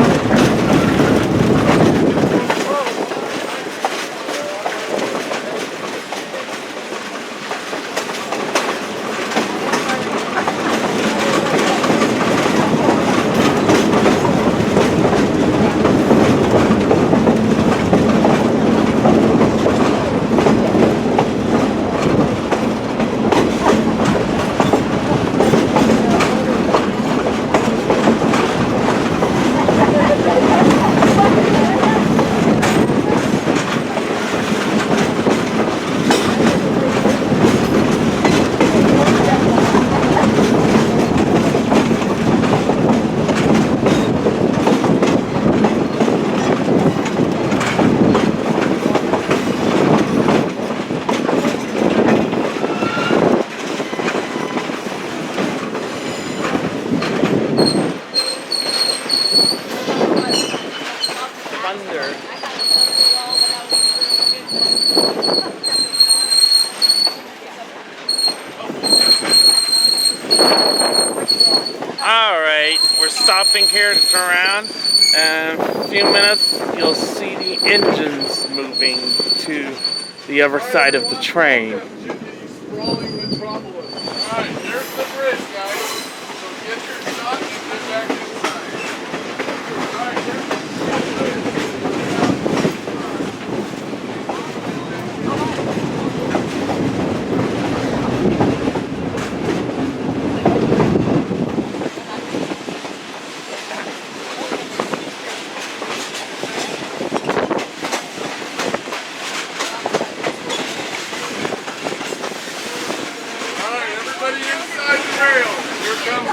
Alright, we're stopping here to turn around, and in a few minutes you'll see the engines moving to the other side of the train. Sprawling metropolis. Alright, there's the bridge, guys. So get your shot and get back inside. Alright, there's the bridge.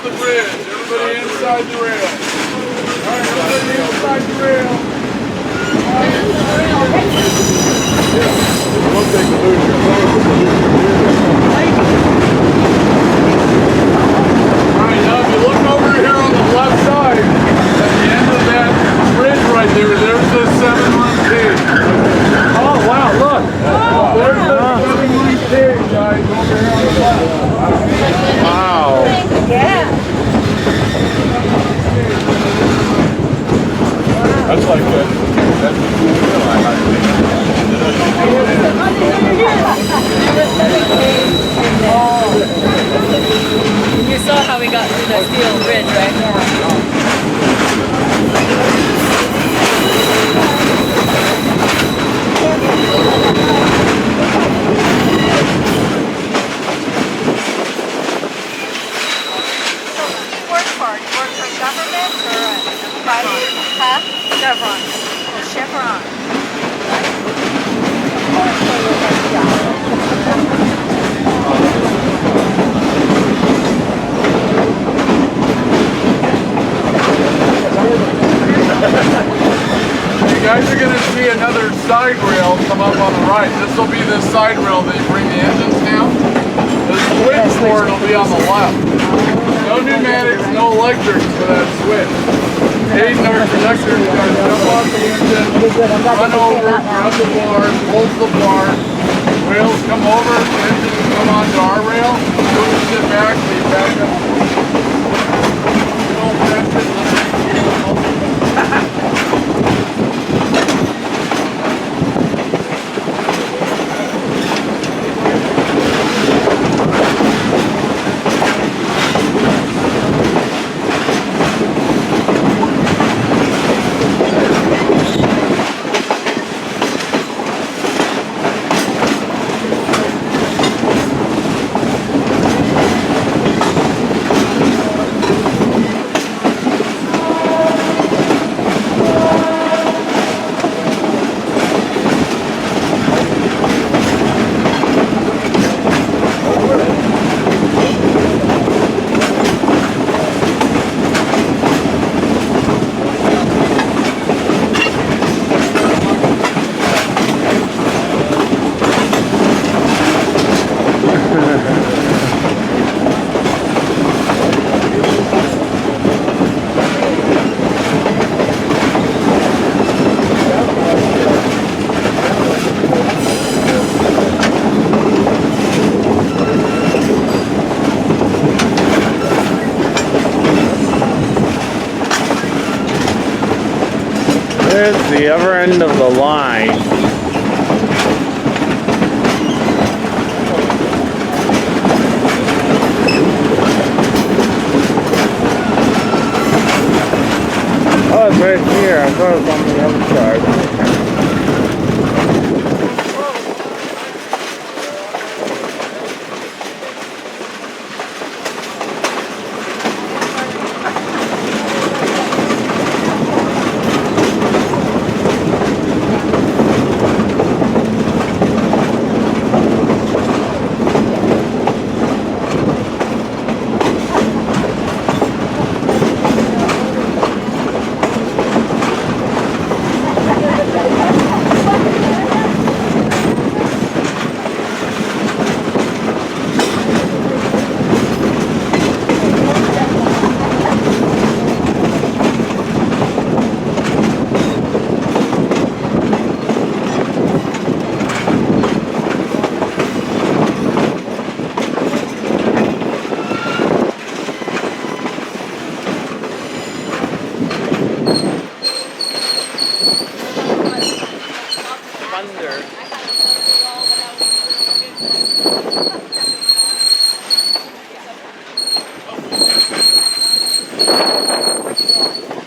The bridge. Everybody inside the rail. Alright, everybody inside the rail. We'll take the loser. Alright, now if you look over here on the left side, at the 5-year path? Chevron. Chevron. You guys are going to see another side rail come up on the right. This will be the side rail that you bring the engines down. The switch for it will be on the left. No pneumatics, no electrics for that switch. Aiden, our conductor, is going to jump off the engine, run over, grab the bar, pulls the bar. Rails come over, engines come onto our rail, pushes it back, they back up. Don't press it. There's the other end of the line. Oh, it's right here. I thought it was on the other side.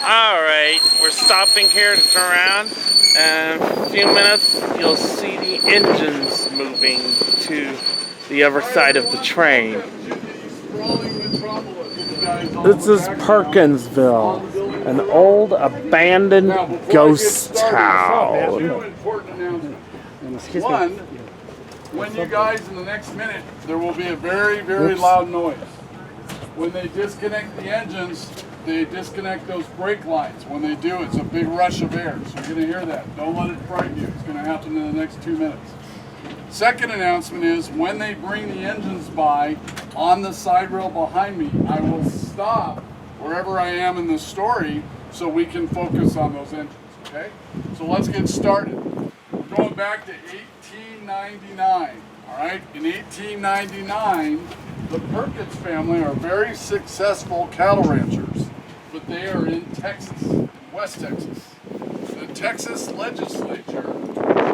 Alright, we're stopping here to turn around, and in a few minutes you'll see the engines moving to the other side of the train. This is Perkinsville, an old abandoned ghost town. One, when you guys in the next minute, there will be a very, very loud noise. When they disconnect the engines, they disconnect those brake lines. When they do, it's a big rush of air. So you're going to hear that. Don't let it frighten you. It's going to happen in the next 2 minutes. Second announcement is when they bring the engines by on the side rail behind me, I will stop wherever I am in the story so we can focus on those engines. Okay? So let's get started. We're going back to 1899. All right? In 1899, the Perkins family are very successful cattle ranchers, but they are in Texas, West Texas. The Texas legislature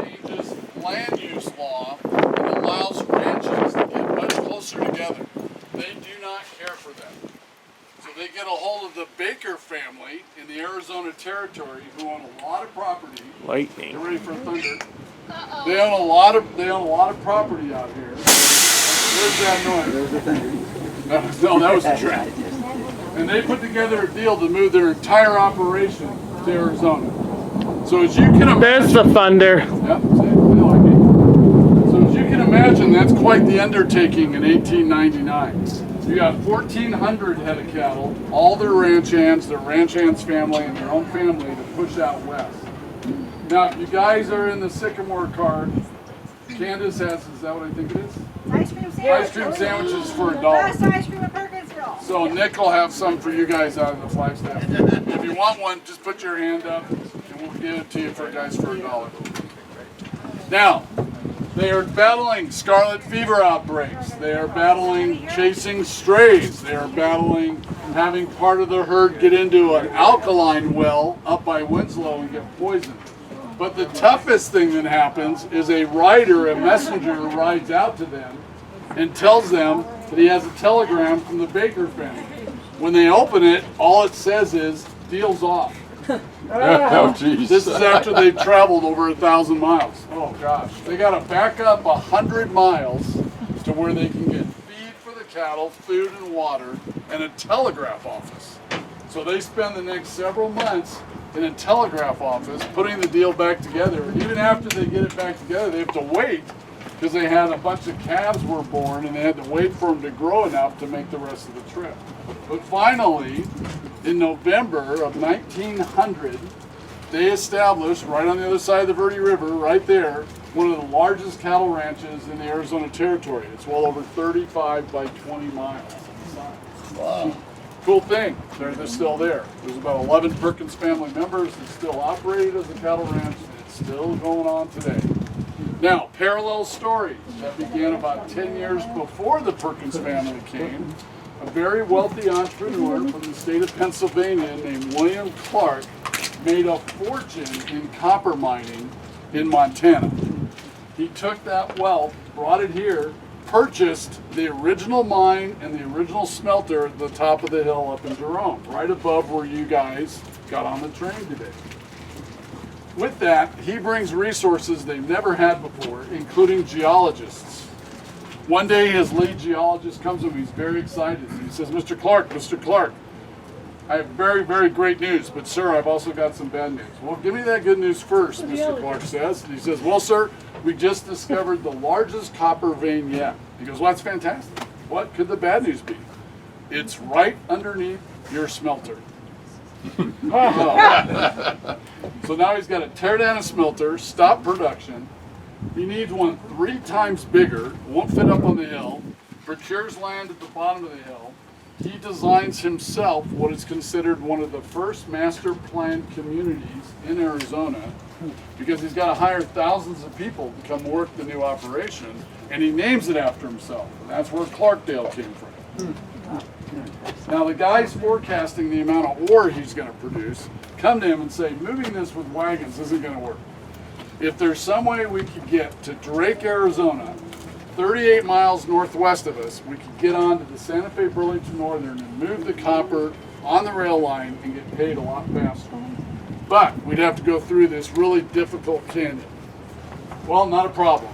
changes land use law and allows ranches to get much closer together. They do not care for them. So they get a hold of the Baker family in the Arizona Territory who own a lot of property. Lightning. Get ready for thunder. They own a lot of property out here. Where's that noise? There's the thunder. No, that was a train. And they put together a deal to move their entire operation to Arizona. So as you can imagine, There's the thunder. yep, see, I like it. So as you can imagine, that's quite the undertaking in 1899. You got 1,400 head of cattle, all their ranch hands family, and their own family to push out west. Now, if you guys are in the Sycamore car, Candace has, is that what I think it is? Ice cream sandwich. Ice cream sandwiches for $1. Best ice cream in Perkinsville. So Nick will have some for you guys out of the Flagstaff. If you want one, just put your hand up and we'll give it to you for guys for $1. Now, they are battling scarlet fever outbreaks. They are battling chasing strays. They are battling having part of the herd get into an alkaline well up by Winslow and get poisoned. But the toughest thing that happens is a rider, a messenger, rides out to them and tells them that he has a telegram from the Baker family. When they open it, all it says is, deal's off. Oh, jeez. This is after they've traveled over 1,000 miles. Oh gosh. They got to back up 100 miles to where they can get feed for the cattle, food and water, and a telegraph office. So they spend the next several months in a telegraph office putting the deal back together. Even after they get it back together, they have to wait because they had a bunch of calves were born and they had to wait for them to grow enough to make the rest of the trip. But finally, in November of 1900, they established right on the other side of the Verde River, right there, one of the largest cattle ranches in the Arizona Territory. It's well over 35 by 20 miles. Wow. Cool thing, they're still there. There's about 11 Perkins family members that still operated as a cattle ranch, and it's still going on today. Now, parallel story that began about 10 years before the Perkins family came. A very wealthy entrepreneur from the state of Pennsylvania named William Clark made a fortune in copper mining in Montana. He took that wealth, brought it here, purchased the original mine and the original smelter at the top of the hill up in Jerome, right above where you guys got on the train today. With that, he brings resources they've never had before, including geologists. One day his lead geologist comes to him, he's very excited. He says, Mr. Clark, I have very, very great news, but sir, I've also got some bad news. Well, give me that good news first, Mr. Clark says. And he says, well, sir, we just discovered the largest copper vein yet. He goes, well, that's fantastic. What could the bad news be? It's right underneath your smelter. So now he's got to tear down a smelter, stop production. He needs one 3 times bigger, won't fit up on the hill, procures land at the bottom of the hill. He designs himself what is considered one of the first master planned communities in Arizona because he's got to hire thousands of people to come work the new operation, and he names it after himself. And that's where Clarkdale came from. Now the guys forecasting the amount of ore he's going to produce come to him and say, moving this with wagons isn't going to work. If there's some way we could get to Drake, Arizona, 38 miles northwest of us, we could get on to the Santa Fe Burlington Northern and move the copper on the rail line and get paid a lot faster. But we'd have to go through this really difficult canyon. Well, not a problem.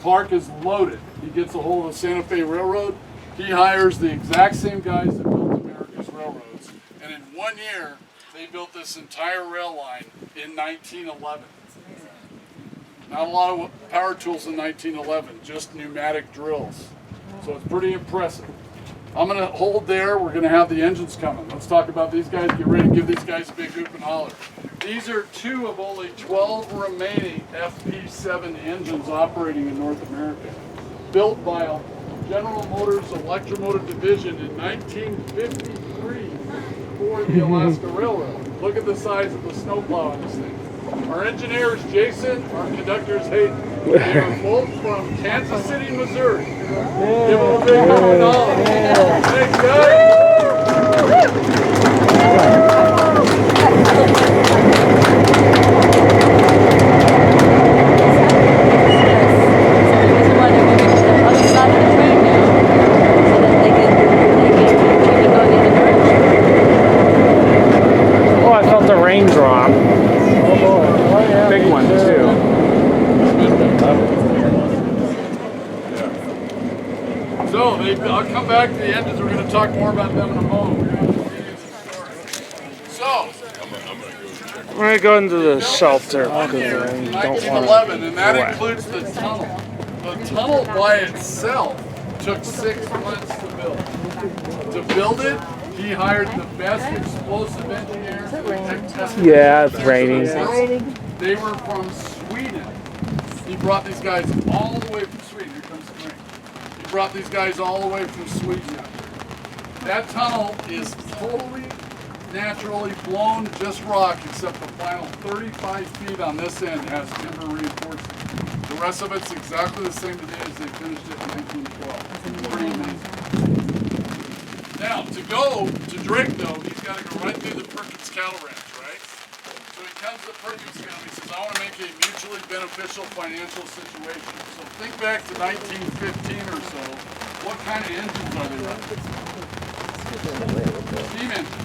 Clark is loaded. He gets a hold of the Santa Fe Railroad. He hires the exact same guys that built America's railroads. And in 1 year, they built this entire rail line in 1911. Not a lot of power tools in 1911, just pneumatic drills. So it's pretty impressive. I'm going to hold there. We're going to have the engines coming. Let's talk about these guys. Get ready to give these guys a big hoop and holler. These are 2 of only 12 remaining FP7 engines operating in North America. Built by General Motors Electromotive Division in 1953 for the Alaska Railroad. Look at the size of the snowplow on this thing. Our engineer is Jason, our conductor is Hayden. They are both from Kansas City, Missouri. Give them a big round of applause. Thanks, guys. Oh, I felt the rain drop. Big one, too. So, I'll come back to the end because we're going to talk more about them in a moment. So, I'm gonna go into the shelter because I don't want 1911, and that wet. includes the tunnel. The tunnel by itself took 6 months to build. To build it, he hired the best explosive engineers and technicians. Yeah, it's raining. They were from Sweden. He brought these guys all the way from Sweden. Here comes the rain. He brought these guys all the way from Sweden out here. That tunnel is totally naturally blown, just rock, except the final 35 feet on this end has timber reinforcement. The rest of it's exactly the same today as they finished it in 1912. Pretty amazing. Now, to go to Drake, though, he's got to go right through the Perkins cattle ranch, right? So he comes to Perkins County, he says, I want to make a mutually beneficial financial situation. So think back to 1915 or so. What kind of engines are they running? Steam engines.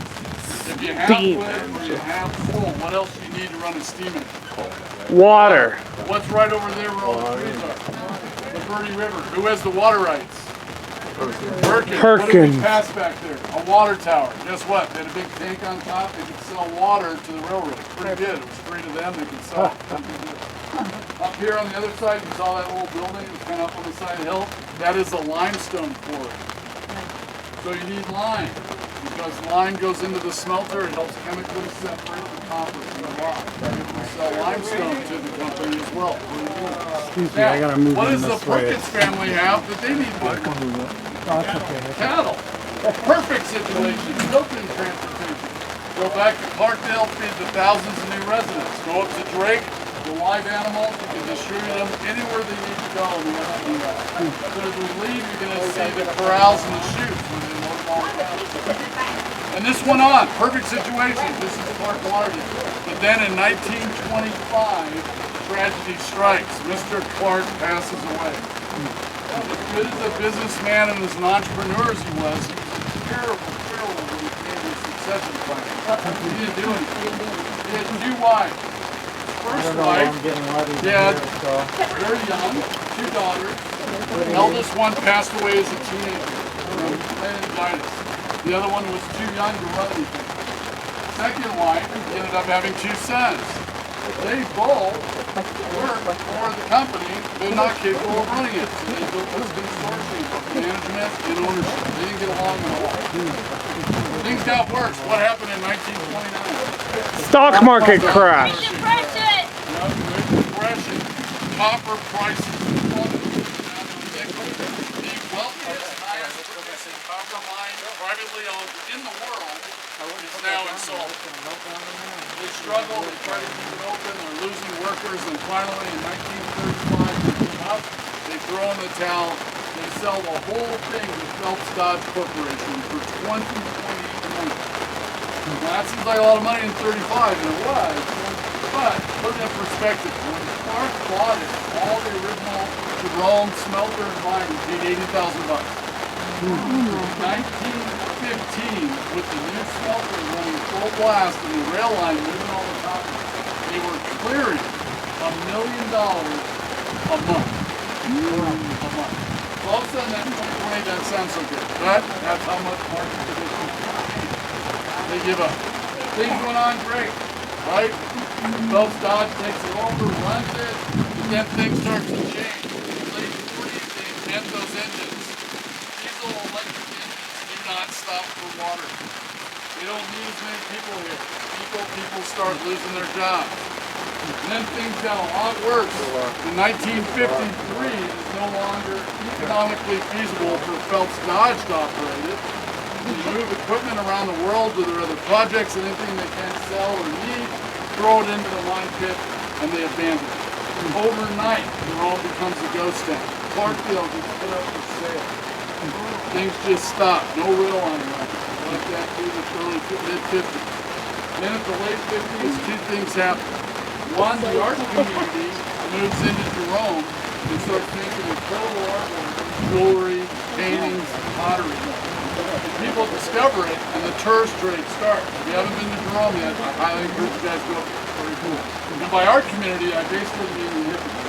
If you have fluid or you have full, what else do you need to run a steam engine? Water. What's right over there where all the trees are? The Verde River. Who has the water rights? Perkins. What did we pass back there? A water tower. Guess what? They had a big tank on top. They could sell water to the railroad. Pretty good. It was free to them. They could sell it. Up here on the other side, you saw that little building. It was kind of up on the side of the hill. That is a limestone quarry. So you need lime. Because lime goes into the smelter, it helps chemically separate the copper from the rock. We sell limestone to the company as well. Excuse me, I gotta move What in does the this way. Perkins family have that they need? Cattle. Perfect situation. Milking transportation. Go back to Clarkdale, feed the thousands of new residents. Go up to Drake, the live animals, you can distribute them anywhere they need to go. And we have to do that. So as we leave, you're going to see the corrals and the chutes where they load them all down. And this went on. Perfect situation. This is Clark Water. But then in 1925, tragedy strikes. Mr. Clark passes away. As good as a businessman and as an entrepreneur as he was terrible when he came to succession planning. He didn't do anything. He had 2 wives. First wife, dad, very young, 2 daughters. The eldest one passed away as a teenager from meningitis. The other one was too young to run anything. Second wife ended up having 2 sons. They both worked for the company, they're not capable of running it. So they built this consortium of management and ownership. They didn't get along at all. Things got worse. What happened in 1929? Stock market crash. Depression! Great Depression. Copper prices plummeted. The wealthiest, highest producing copper mine privately owned in the world is now insolvent. They struggle, they try to keep it open, they're losing workers, and finally in 1935 they give up, they throw in the towel, they sell the whole thing to Phelps Dodge Corporation for $20.8 million. Now that seems like a lot of money in 35, and it was, but put it in perspective, when Clark bought it, all the original Jerome smelter and mine paid $80,000. 1915, with the new smelter running full blast and the rail line moving all the time, they were clearing $1 million a month. A month. So all of a sudden that 2020 doesn't sound so good, but that's how much market conditions they give up. Things went on great, right? Phelps Dodge takes it over, runs it, and then things start to change. In the late 40s, they invent those engines. Diesel electric engines do not stop for water. They don't need as many people here. People start losing their jobs. And then things got a lot worse. In 1953, it is no longer economically feasible for Phelps Dodge to operate it. They move equipment around the world to their other projects, and anything they can't sell or need, throw it into the mine pit, and they abandon it. Overnight, the road becomes a ghost town. Clarkdale gets put up for sale. Things just stop. No rail line runs. Like that through the early mid-50s. Then at the late 50s, 2 things happen. One, the art community moves into Jerome and starts making incredible artwork, jewelry, paintings, pottery. And people discover it, and the tourist trade starts. If you haven't been to Jerome yet, I highly encourage you guys to go. Very cool. And by art community, I basically mean the hippies.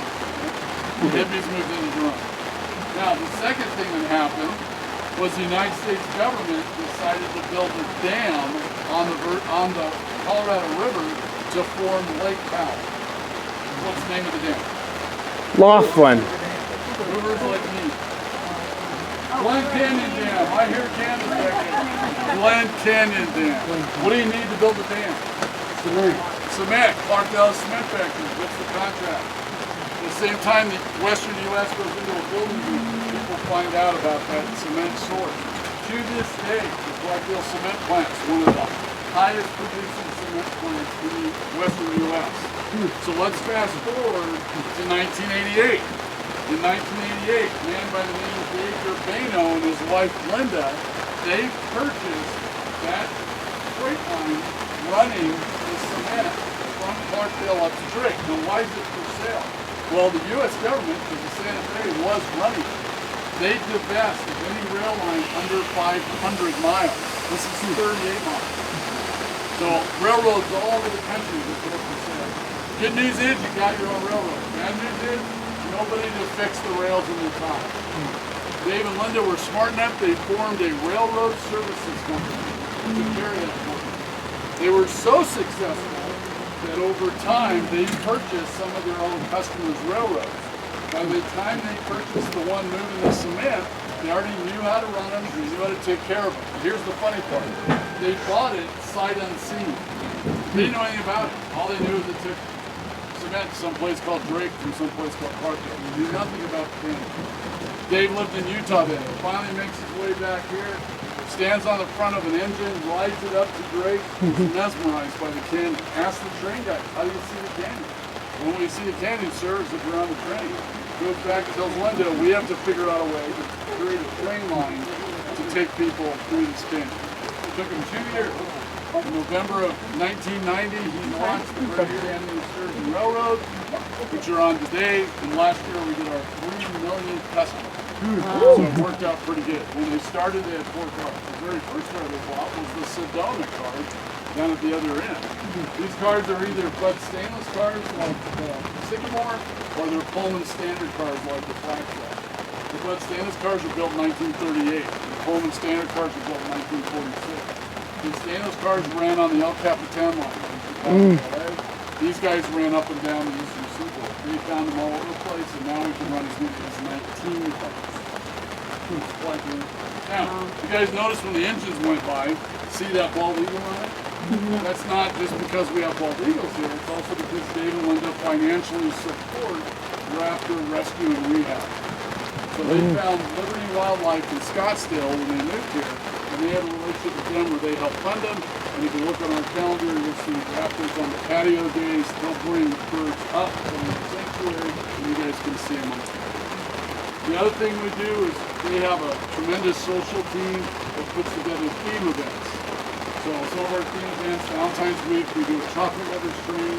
The hippies moved into Jerome. Now, the second thing that happened was the United States government decided to build a dam on the Colorado River to form Lake Powell. What's the name of the dam? Laughlin. Rivers like me. Glen Canyon Dam. I hear Canada back there. Glen Canyon Dam. What do you need to build a dam? Cement. Cement. Clarkdale Cement Factory gets the contract. At the same time, the western U.S. goes into a building boom, people find out about that cement source. To this day, the Clarkdale Cement Plant is one of the highest producing cement plants in the western U.S. So let's fast forward to 1988. In 1988, a man by the name of Dave Urbano and his wife Linda, they purchased that freight line running the cement from Clarkdale up to Drake. Now why is it for sale? Well, the U.S. government, because the Santa Fe was running, they divest of any rail line under 500 miles. This is 38 miles. So railroads all over the country are built for sale. Good news is you got your own railroad. Bad news is nobody to fix the rails in the top. Dave and Linda were smart enough, they formed a railroad services company to carry that company. They were so successful that over time they purchased some of their own customers' railroads. By the time they purchased the one moving the cement, they already knew how to run them, they knew how to take care of them. Here's the funny part. They bought it sight unseen. They didn't know anything about it. All they knew was it took cement to some place called Drake from some place called Clarkdale. They knew nothing about the canyon. Dave lived in Utah then. Finally makes his way back here, stands on the front of an engine, rides it up to Drake, he's mesmerized by the canyon. Ask the train guy, how do you see the canyon? When we see the canyon, sir, is if we're on the train. Goes back and tells Linda, we have to figure out a way to create a train line to take people through this canyon. It took him 2 years. In November of 1990, he launched the Verde Canyon Railroad, which are on today, and last year we did our 3 millionth customer. So it worked out pretty good. When they started, they had 4 cars. The very first car they bought was the Sedona car down at the other end. These cars are either Bud Stainless cars like Sycamore, or they're Pullman Standard cars like the Flagstaff. The Bud Stainless cars were built in 1938. The Pullman Standard cars were built in 1946. The Stainless cars ran on the El Capitan line. These guys ran up and down the eastern seaboard. We found them all over the place, and now we can run as many as 19 cars. Now, you guys notice when the engines went by, see that bald eagle on it? That's not just because we have bald eagles here, it's also because Dave and Linda financially support raptor rescue and rehab. So they found Liberty Wildlife in Scottsdale when they moved here, and they had a relationship with them where they helped fund them. And if you look on our calendar, you'll see raptors on the patio days. They'll bring birds up from the sanctuary, and you guys can see them on the patio. The other thing we do is we have a tremendous social team that puts together theme events. So some of our theme events, Valentine's Week, we do a chocolate lovers train.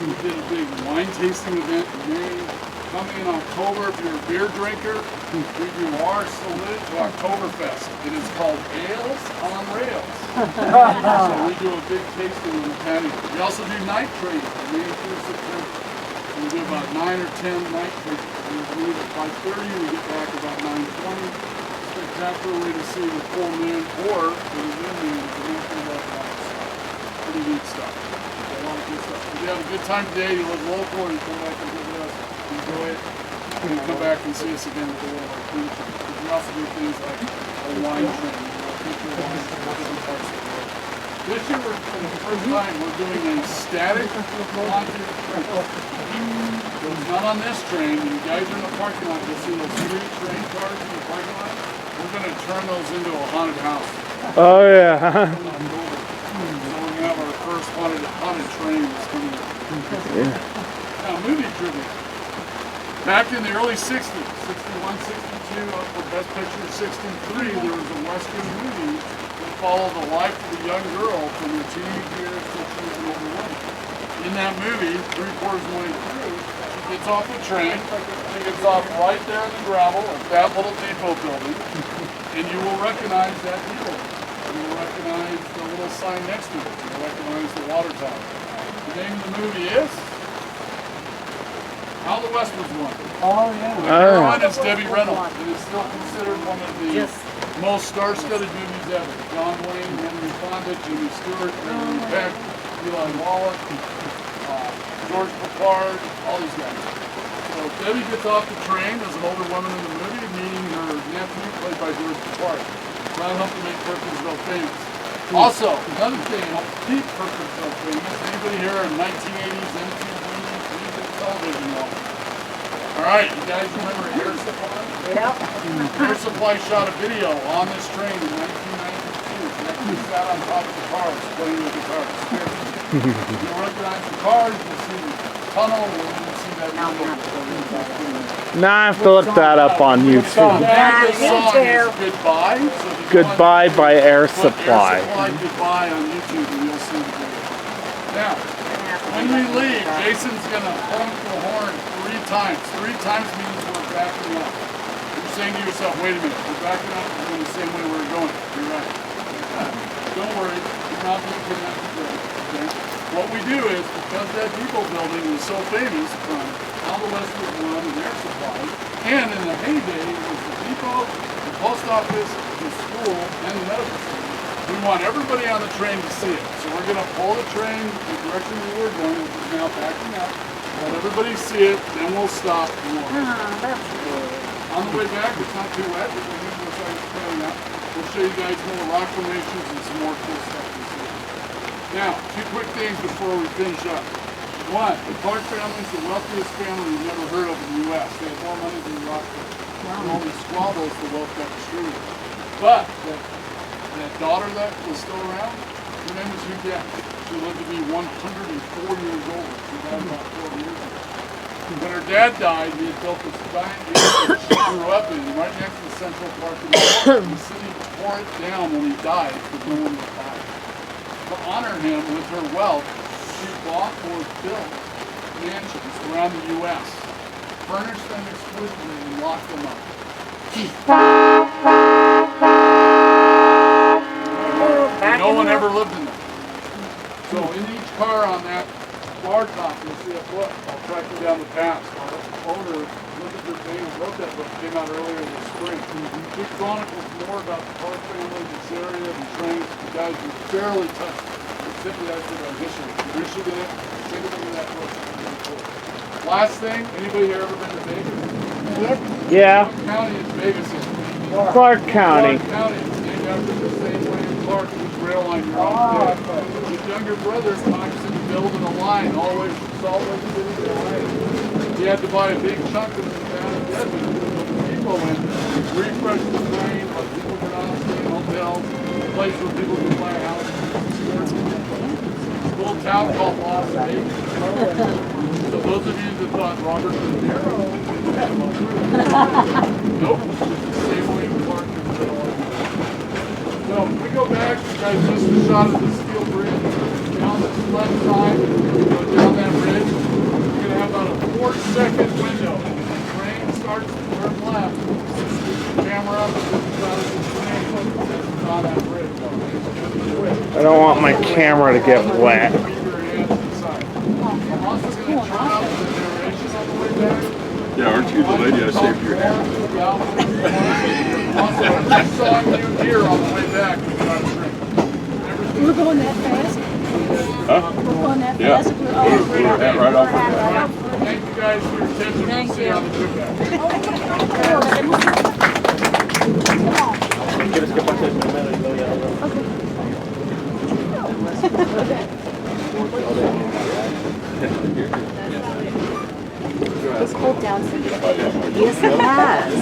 We did a big wine tasting event in May. Coming in October, if you're a beer drinker, we do our salute to Oktoberfest. It is called Ales on Rails. So we do a big tasting on the patio. We also do night training from May through September. We do about 9 or 10 night trainings. We leave at 5:30, we get back about 9:20. Spectacular way to see the full moon or the new moon. Pretty neat stuff. A lot of good stuff. If you have a good time today, you live local, or you come back and visit us, enjoy it. You can come back and see us again at the one of our food trains. We also do things like a wine train, people wine from different parts of the world. This year, for the first time, we're doing a static haunted train. So it's not on this train. You guys are in the parking lot. You'll see those 3 train cars in the parking lot. We're going to turn those into a haunted house. Oh yeah. So we're going to have our first haunted train that's coming up. Now, movie trivia. Back in the early 60s, 61, 62, up for Best Picture 63, there was a Western movie that followed the life of a young girl from her teenage years till she was an older woman. In that movie, 3/4 way through, she gets off the train, she gets off right there in the gravel at that little depot building, and you will recognize that depot. You will recognize the little sign next to it. You will recognize the water tower. The name of the movie is How the West Was Won. Oh, yeah. The heroine is Debbie Reynolds. It is still considered one of the most star-studded movies ever. John Wayne, Henry Fonda, Jimmy Stewart, Gregory Peck, Eli Wallach, George Papard, all these guys. So Debbie gets off the train as an older woman in the movie, meeting her nephew, played by George Papard. That helped to make Purposeville famous. Also, another thing helped keep Purposeville famous. Anybody here in 1980s MTV music television watch? All right, you guys remember Air Supply? Yeah. Air Supply shot a video on this train in 1992. They actually sat on top of the cars playing the guitar. You'll recognize the cars, you'll see the tunnel, you'll see that video. Now I have to look that up on YouTube. The song is Goodbye. So Goodbye by Air Supply. Air Supply Goodbye on YouTube and you'll see the video. Now, when we leave, Jason's going to honk the horn 3 times. 3 times means we're backing up. You're saying to yourself, wait a minute, we're backing up, we're going the same way we're going. You're right. Don't worry, you're not being connected to it. Okay? What we do is, because that depot building was so famous from how the West was run and Air Supply, and in the heyday, it was the depot, the post office, the school, and the medical center. We want everybody on the train to see it. So we're going to pull the train the direction we were going, which is now backing up. Let everybody see it, then we'll stop. On the way back, it's not too wet. We're going to start spreading out. We'll show you guys more rock formations and some more cool stuff to see. Now, 2 quick things before we finish up. 1, the Clark family is the wealthiest family you've never heard of in the U.S. They have more money than the Rockford. And only squabbles the wealth got distributed. But that daughter that was still around, her name was Hugh Gatt. She lived to be 104 years old. She died about 12 years ago. When her dad died, he had built this giant area that she grew up in, right next to the Central Park in New York. The city tore it down when he died because no one would buy it. To honor him with her wealth, she bought or built mansions around the U.S., furnished them exclusively, and locked them up. No one ever lived in them. So in each car on that bar top, you'll see a book. I'll track you down the past. Our owner, Elizabeth Baines, wrote that book. It came out earlier this spring. It chronicles more about the Clark family, this area, the trains, the guys who barely touched the tip of that history. Michigan, take a look at that book. Last thing, anybody here ever been to Vegas? Yeah. What county is Vegas in? Clark County. Clark County is named after the same way in Clark, whose rail line you're on today. His younger brother talks him building a line all the way from Salt Lake City to Atlanta. He had to buy a big chunk of it down in Edmond to put the depot in, refresh the train, let people get on, stay in hotels, a place where people can buy houses. A little town called Las Vegas. So those of you that thought Robert De Niro, nope, same way Clark is. So if we go back, you guys missed the shot of the steel bridge. Down this left side, go down that bridge, you're going to have about a 4-second window. When the train starts to turn left, the camera up, the shot of the train that's on that bridge. I don't want my camera to get wet. I'm also going to turn up the narration on the way back. Yeah, aren't you the lady I saved your hair? Also, I just saw you here on the way back. We're going that fast? Huh? We're going that Yeah. fast? Yeah, right off of Thank you guys for your attention. We'll see you on the trip back. It's cold down. Yes, it has.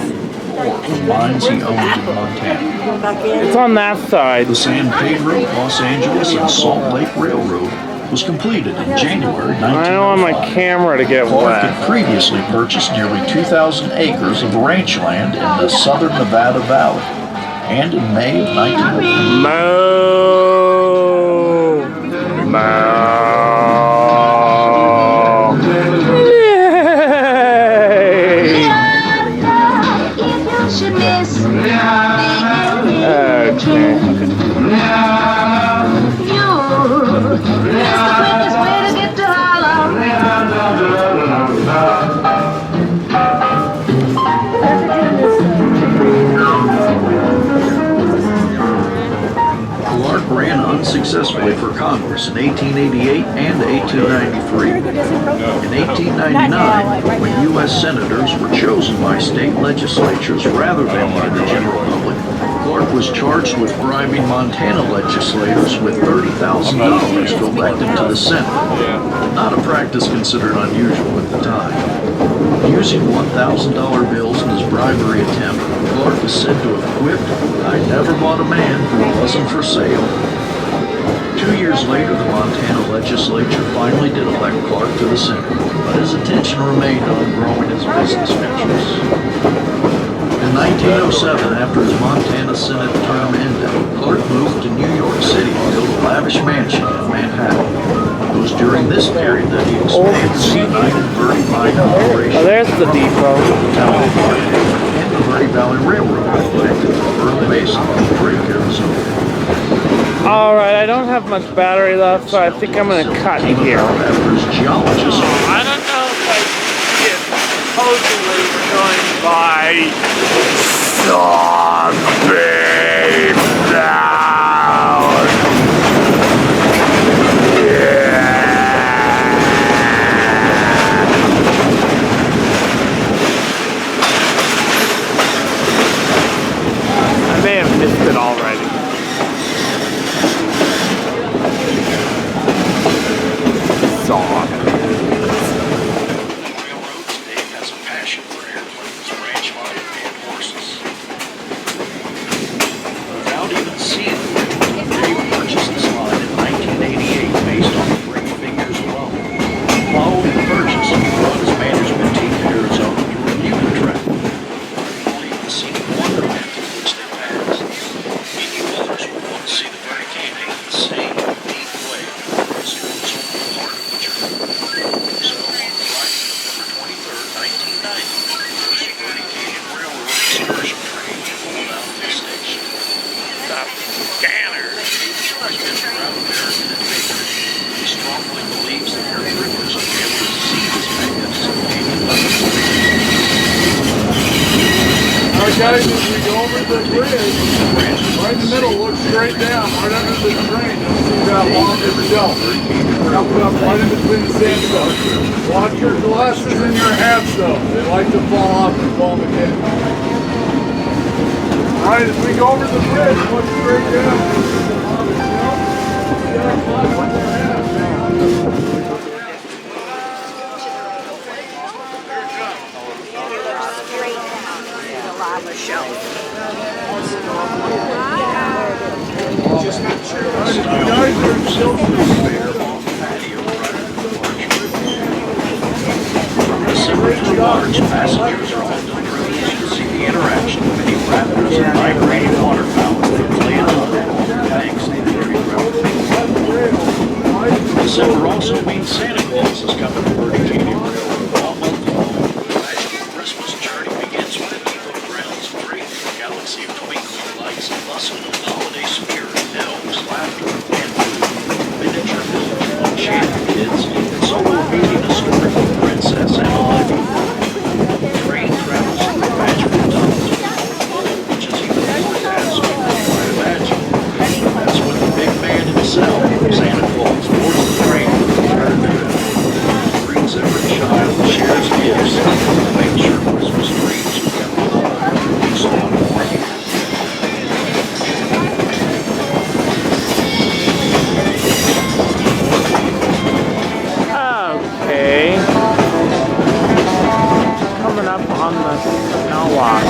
Mines he owned in Montana. It's on that side. The San Pedro, Los Angeles, and Salt Lake Railroad was completed in January 1905. I don't want my camera to get Clark wet. had previously purchased nearly 2,000 acres of ranch land in the southern Nevada Valley. And in May of 1905, Moo. Moo. railroads in 1888 and 1893. In 1899, when U.S. senators were chosen by state legislatures rather than by the general public, Clark was charged with bribing Montana legislators with $30,000 to elect him to the Senate. Not a practice considered unusual at the time. Using $1,000 bills in his bribery attempt, Clark is said to have quipped, "I never bought a man who wasn't for sale." 2 years later, the Montana legislature finally did elect Clark to the Senate, but his attention remained on growing his business ventures. In 1907, after his Montana Senate term ended, Clark moved to New York City to build a lavish mansion in Manhattan. It was during this period that he expanded the United Verde Mine operation. Oh, there's the depot. And the Verde Valley Railroad that connected the Verde Basin to Drake, Arizona. Alright, I don't have much battery left, so I think I'm gonna cut here. After his geologist. I don't know if I see it. Supposedly we're going by Zombie Down. I may have missed it already. Song. Railroads, Dave has a passion for airplanes, ranch life, and horses. Without even seeing it, Dave purchased this line in 1988 based on the three figures alone. Following the purchase, he brought his management team to Arizona to review the track. Only the Scenic wonderland through which they passed. He knew others would want to see the Verde Canyon in the same deep way. So it was only part of the journey. So on Friday, November 23rd, 1990, the first Verde Canyon Railroad excursion train pulled out of the station. Scanner. He's been around American adventure. He strongly believes that there are rivers to be able to see this magnificent canyon. Alright guys, as we go over the bridge, right in the middle, look straight down, right under the train, you'll see that long shelf. Coming up right in between the sandstones. Watch your glasses and your hats though, they like to fall off and fall again. Alright, as we go over the bridge, look straight down. December through March, passengers are often privileged to see the interaction of many raptors and migrating waterfowl that play in the banks of the Verde Railroad. December also means Santa Claus is coming to Verde Canyon Railroad all month long. The magical Christmas journey begins with the depot grounds draped in a galaxy of twinkling lights and bustle with holiday spirit, elves, laughter, and food. Miniature village of enchanted kids, and solo reading a story from Princess and Olivia. The train travels through the magical tunnels, which is even more dazzling than you might imagine. That's when the big man himself, Santa Claus, boards the train with a return to him. Brings every child, shares gifts, and makes sure Christmas dreams are kept alive at least one more year. Okay. Coming up on the snow walk.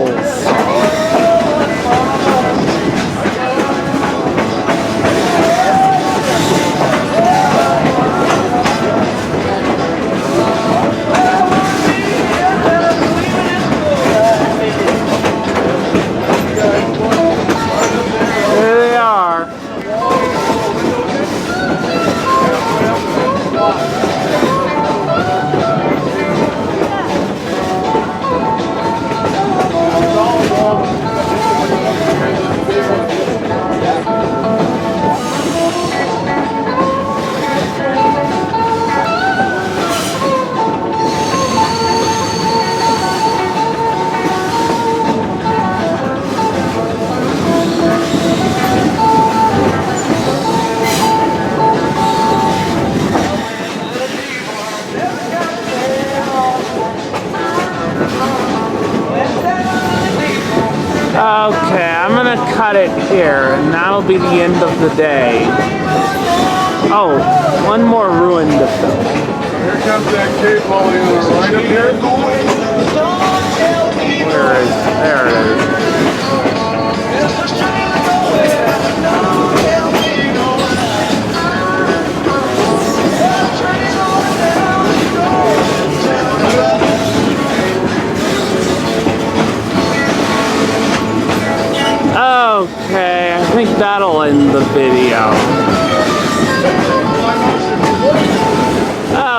hills. There they are. Okay, I'm gonna cut it here, and that'll be the end of the day. Oh, one more ruin to film. Here comes that cave volley on the right up here. Where is? There it is. Okay, I think that'll end the video.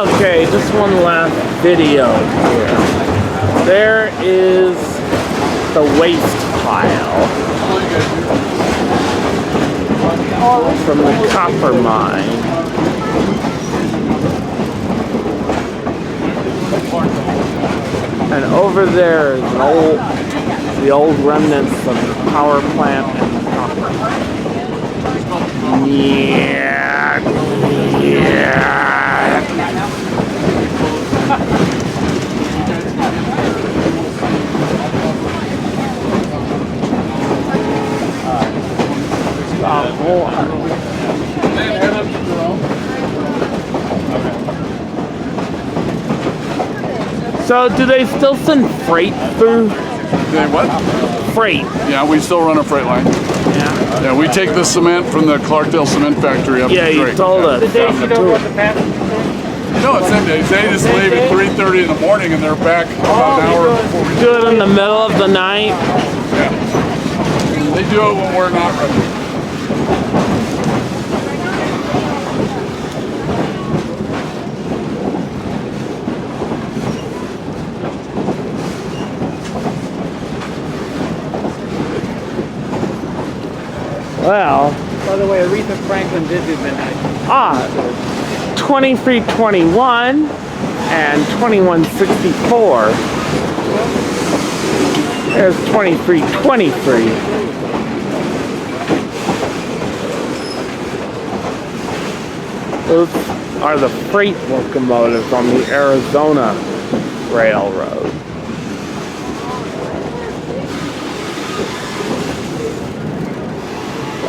Okay, just one last video here. There is the waste pile from the copper mine. And over there is the old remnants of the power plant and the copper mine. Yeah. So, do they still send freight through? They what? Freight. Yeah, we still run a freight line. Yeah. Yeah, we take the cement from the Clarkdale cement factory up Yeah, to you Drake. told us. The days you don't want the passenger? No, it's same days. They just leave at 3:30 in the morning and they're back about an hour before we Do it in the middle of the night. Yeah. They do it when we're not ready. Well. By the way, Aretha Franklin did do midnight. 2321 and 2164. There's 2323. Those are the freight locomotives on the Arizona Railroad.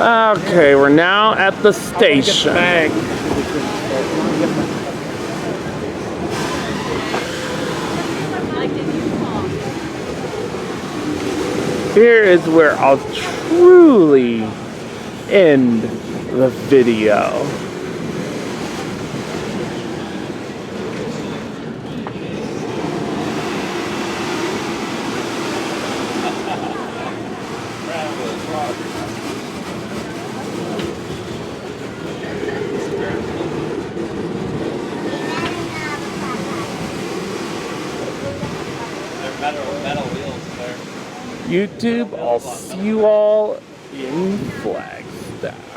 Okay, we're now at the station. Here is where I'll truly end the video. YouTube, I'll see you all in Flagstaff.